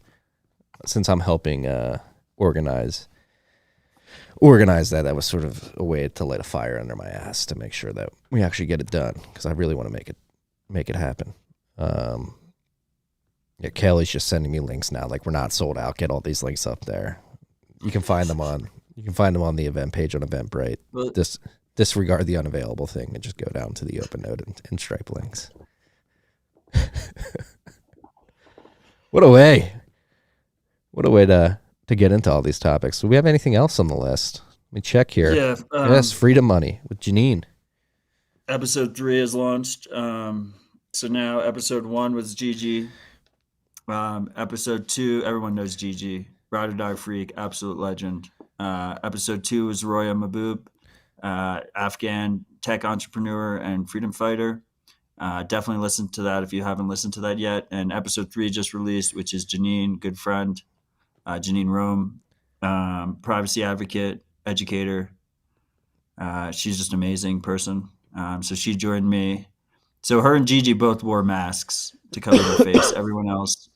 since I'm helping organize that was sort of a way to light a fire under my ass to make sure that we actually get it done, because I really want to make it happen. Yeah, Kelly's just sending me links now, like, we're not sold out. Get all these links up there. You can find them on the event page on Eventbrite. Well, Disregard the unavailable thing and just go down to the open node and Stripe links. What a way to get into all these topics. Do we have anything else on the list? Let me check here. Yeah. Yes, Freedom Money with Janine. Episode 3 is launched. So now episode 1 was Gigi. Episode 2, everyone knows Gigi. Ride or Die Freak, absolute legend. Episode 2 was Roya Mahbub, Afghan tech entrepreneur and freedom fighter. Definitely listen to that if you haven't listened to that yet. And episode 3 just released, which is Janine, good friend. Janine Rome, privacy advocate, educator. She's just an amazing person. So she joined me. So her and Gigi both wore masks to cover their face. Everyone else,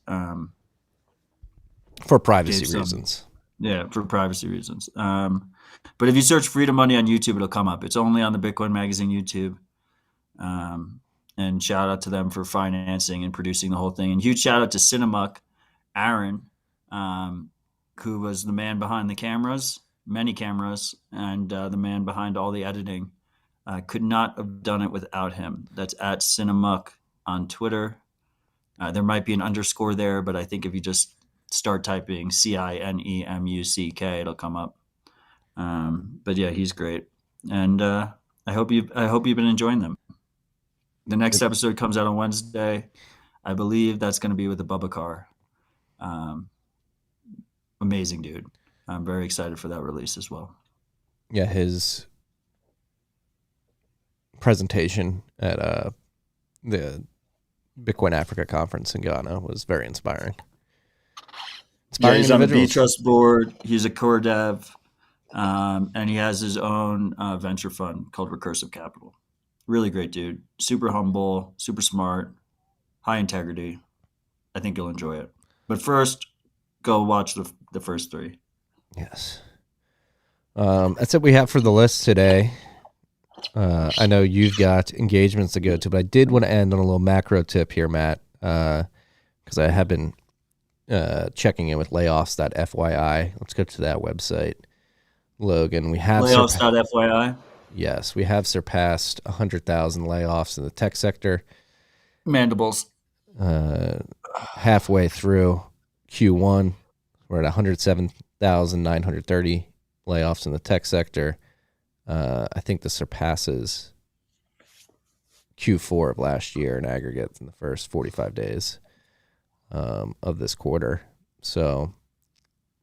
for privacy reasons. Yeah, for privacy reasons. But if you search Freedom Money on YouTube, it'll come up. It's only on the Bitcoin Magazine YouTube. And shout out to them for financing and producing the whole thing. And huge shout out to Cinemuck, Aaron, who was the man behind the cameras, many cameras, and the man behind all the editing. Could not have done it without him. That's at Cinemuck on Twitter. There might be an underscore there, but I think if you just start typing CINEMUCK, it'll come up. But yeah, he's great, and I hope you've been enjoying them. The next episode comes out on Wednesday. I believe that's going to be with the Bubba Car. Amazing dude. I'm very excited for that release as well. Yeah, his presentation at the Bitcoin Africa conference in Ghana was very inspiring. Yeah, he's on the B-Trust board. He's a core dev, and he has his own venture fund called Recursive Capital. Really great dude. Super humble, super smart, high integrity. I think you'll enjoy it. But first, go watch the first 3. Yes. That's what we have for the list today. I know you've got engagements to go to, but I did want to end on a little macro tip here, Matt, because I have been checking in with layoffs.fyi. Let's go to that website. Logan, we have layoffs.fyi. Yes, we have surpassed 100,000 layoffs in the tech sector. Mandibles. Halfway through Q1, we're at 107,930 layoffs in the tech sector. I think this surpasses Q4 of last year in aggregate in the first 45 days. of this quarter. So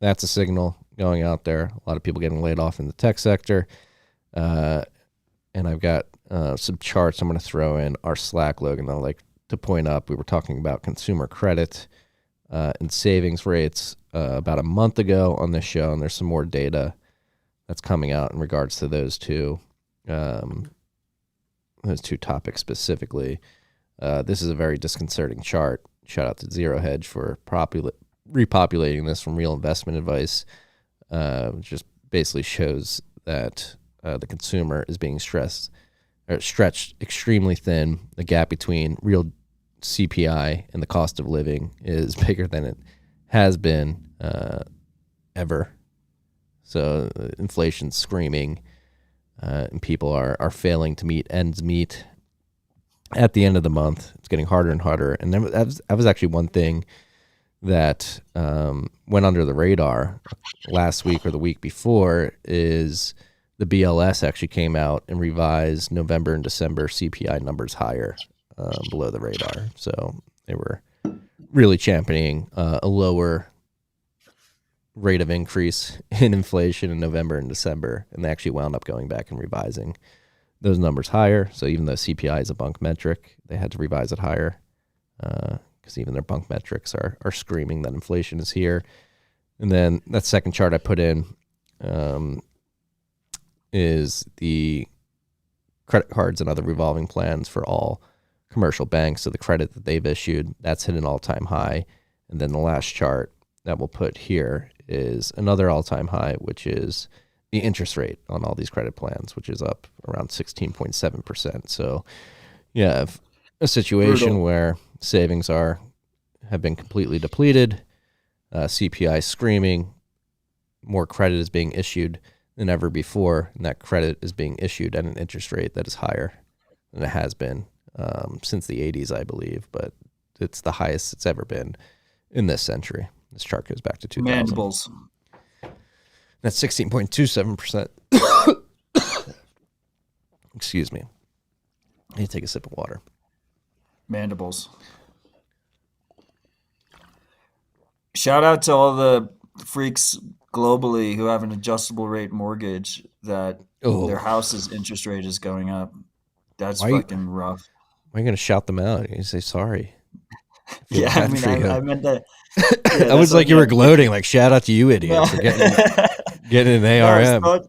that's a signal going out there. A lot of people getting laid off in the tech sector. And I've got some charts I'm going to throw in our Slack, Logan. I'd like to point up. We were talking about consumer credit and savings rates about a month ago on this show, and there's some more data that's coming out in regards to those two topics specifically. This is a very disconcerting chart. Shout out to Zero Hedge for repopulating this from Real Investment Advice. Just basically shows that the consumer is being stretched extremely thin. The gap between real CPI and the cost of living is bigger than it has been ever. So inflation's screaming, and people are failing to meet ends meet at the end of the month. It's getting harder and harder. And that was actually one thing that went under the radar last week or the week before is the BLS actually came out and revised November and December CPI numbers higher below the radar. So they were really championing a lower rate of increase in inflation in November and December, and they actually wound up going back and revising those numbers higher. So even though CPI is a bunk metric, they had to revise it higher because even their bunk metrics are screaming that inflation is here. And then that second chart I put in is the credit cards and other revolving plans for all commercial banks. So the credit that they've issued, that's hit an all-time high. And then the last chart that we'll put here is another all-time high, which is the interest rate on all these credit plans, which is up around 16.7%. So you have a situation Brutal. where savings have been completely depleted, CPI screaming, more credit is being issued than ever before, and that credit is being issued at an interest rate that is higher than it has been since the 80s, I believe, but it's the highest it's ever been in this century. This chart goes back to 2000. Mandibles. That's 16.27%. Excuse me. I need to take a sip of water. Mandibles. Shout out to all the freaks globally who have an adjustable rate mortgage that their house's interest rate is going up. That's fucking rough. Why are you going to shout them out? You say sorry. Yeah, I mean, I meant that. I was like, you were gloating, like, shout out to you, idiot, for getting an ARM. No,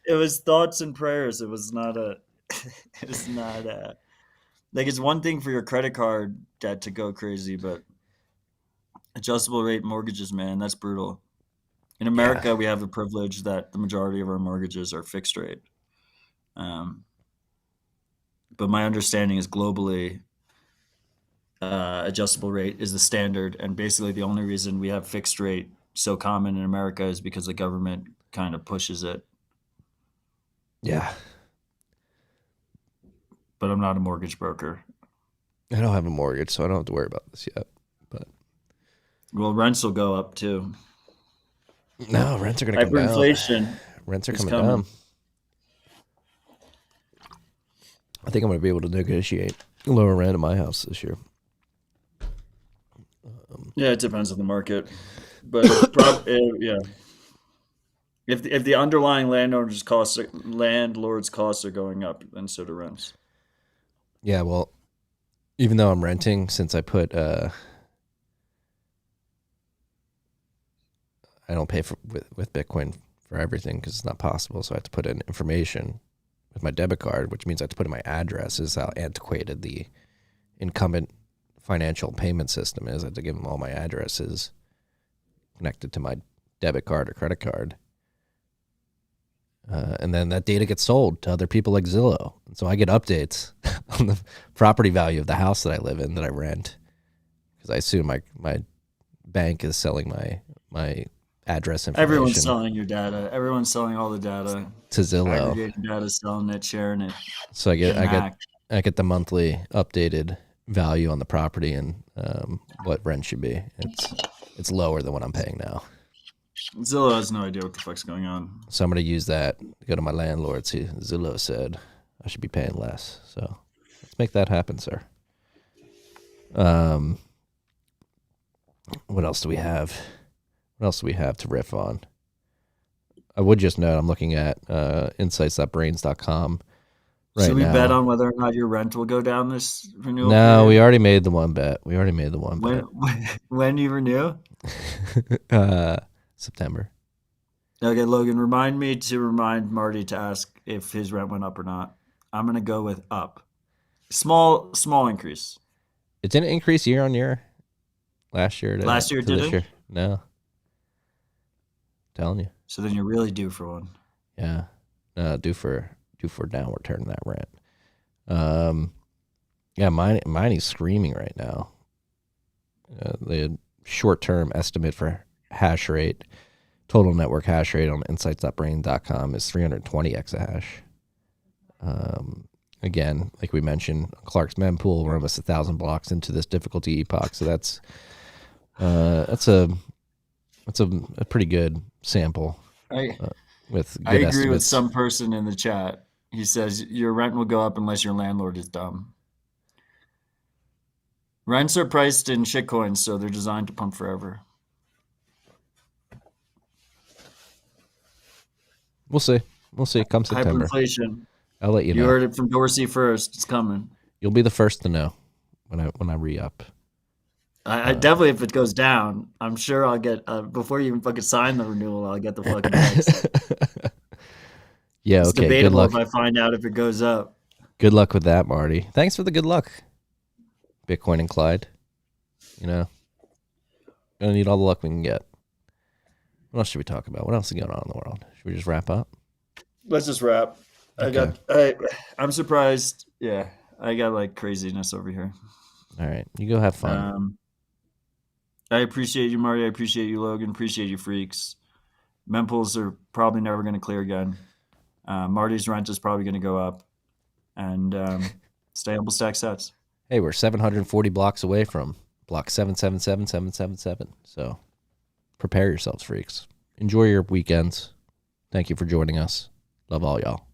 it was thoughts and prayers. It was not like, it's one thing for your credit card debt to go crazy, but adjustable rate mortgages, man, that's brutal. In America, we have the privilege that the majority of our mortgages are fixed rate. But my understanding is globally, adjustable rate is the standard, and basically the only reason we have fixed rate so common in America is because the government kind of pushes it. Yeah. But I'm not a mortgage broker. I don't have a mortgage, so I don't have to worry about this yet. But well, rents will go up too. No, rents are going to come down. Hyperinflation. Rents are coming down. I think I'm going to be able to negotiate lower rent in my house this year. Yeah, it depends on the market, but yeah. If the underlying landlord's costs are going up, then so do rents. Yeah, well, even though I'm renting, since I put I don't pay with Bitcoin for everything because it's not possible, so I have to put in information with my debit card, which means I have to put in my address. Is how antiquated the incumbent financial payment system is. I have to give them all my addresses connected to my debit card or credit card. And then that data gets sold to other people like Zillow. And so I get updates on the property value of the house that I live in that I rent. Because I assume my bank is selling my address information. Everyone's selling your data. Everyone's selling all the data. To Zillow. Aggregating data, selling it, sharing it. So I get the monthly updated value on the property and what rent should be. It's lower than what I'm paying now. Zillow has no idea what the fuck's going on. So I'm going to use that to go to my landlord. See, Zillow said I should be paying less. So let's make that happen, sir. What else do we have? What else do we have to riff on? I would just note I'm looking at insights.brains.com right Should we now. bet on whether or not your rent will go down this renewal? No, we period? already made the one bet. When do you renew? September. Okay, Logan, remind me to remind Marty to ask if his rent went up or not. I'm gonna go with up. Small increase. It didn't increase year on year. Last year Last year to this didn't? year. No. Telling you. So then you're really due for one. Yeah. Due for a downward turn in that rent. Yeah, mine's screaming right now. The short-term estimate for hash rate, total network hash rate on insights.brain.com is 320 exahash. Again, like we mentioned, Clark's mempool, we're almost 1,000 blocks into this difficulty epoch, so that's a pretty good sample. With good I agree estimates. with some person in the chat. He says your rent will go up unless your landlord is dumb. Rents are priced in shitcoins, so they're designed to pump forever. We'll see. Come September. Hyperinflation. I'll let you know. You heard it from Dorsey first. It's coming. You'll be the first to know when I re-up. I definitely, if it goes down, I'm sure I'll get before you even fucking sign the renewal, I'll get the fucking text. Yeah, It's okay. Good debatable luck. if I find out if it goes up. Good luck with that, Marty. Thanks for the good luck. Bitcoin and Clyde. Gonna need all the luck we can get. What else should we talk about? What else is going on in the world? Should we just wrap up? Let's just wrap. Okay. I'm surprised. Yeah, I got like craziness over here. All right, you go have fun. I appreciate you, Marty. I appreciate you, Logan. Appreciate you, freaks. Mempools are probably never going to clear again. Marty's rent is probably going to go up. And stay humble, stack sets. Hey, we're 740 blocks away from block 777777. So prepare yourselves, freaks. Enjoy your weekends. Thank you for joining us. Love all y'all.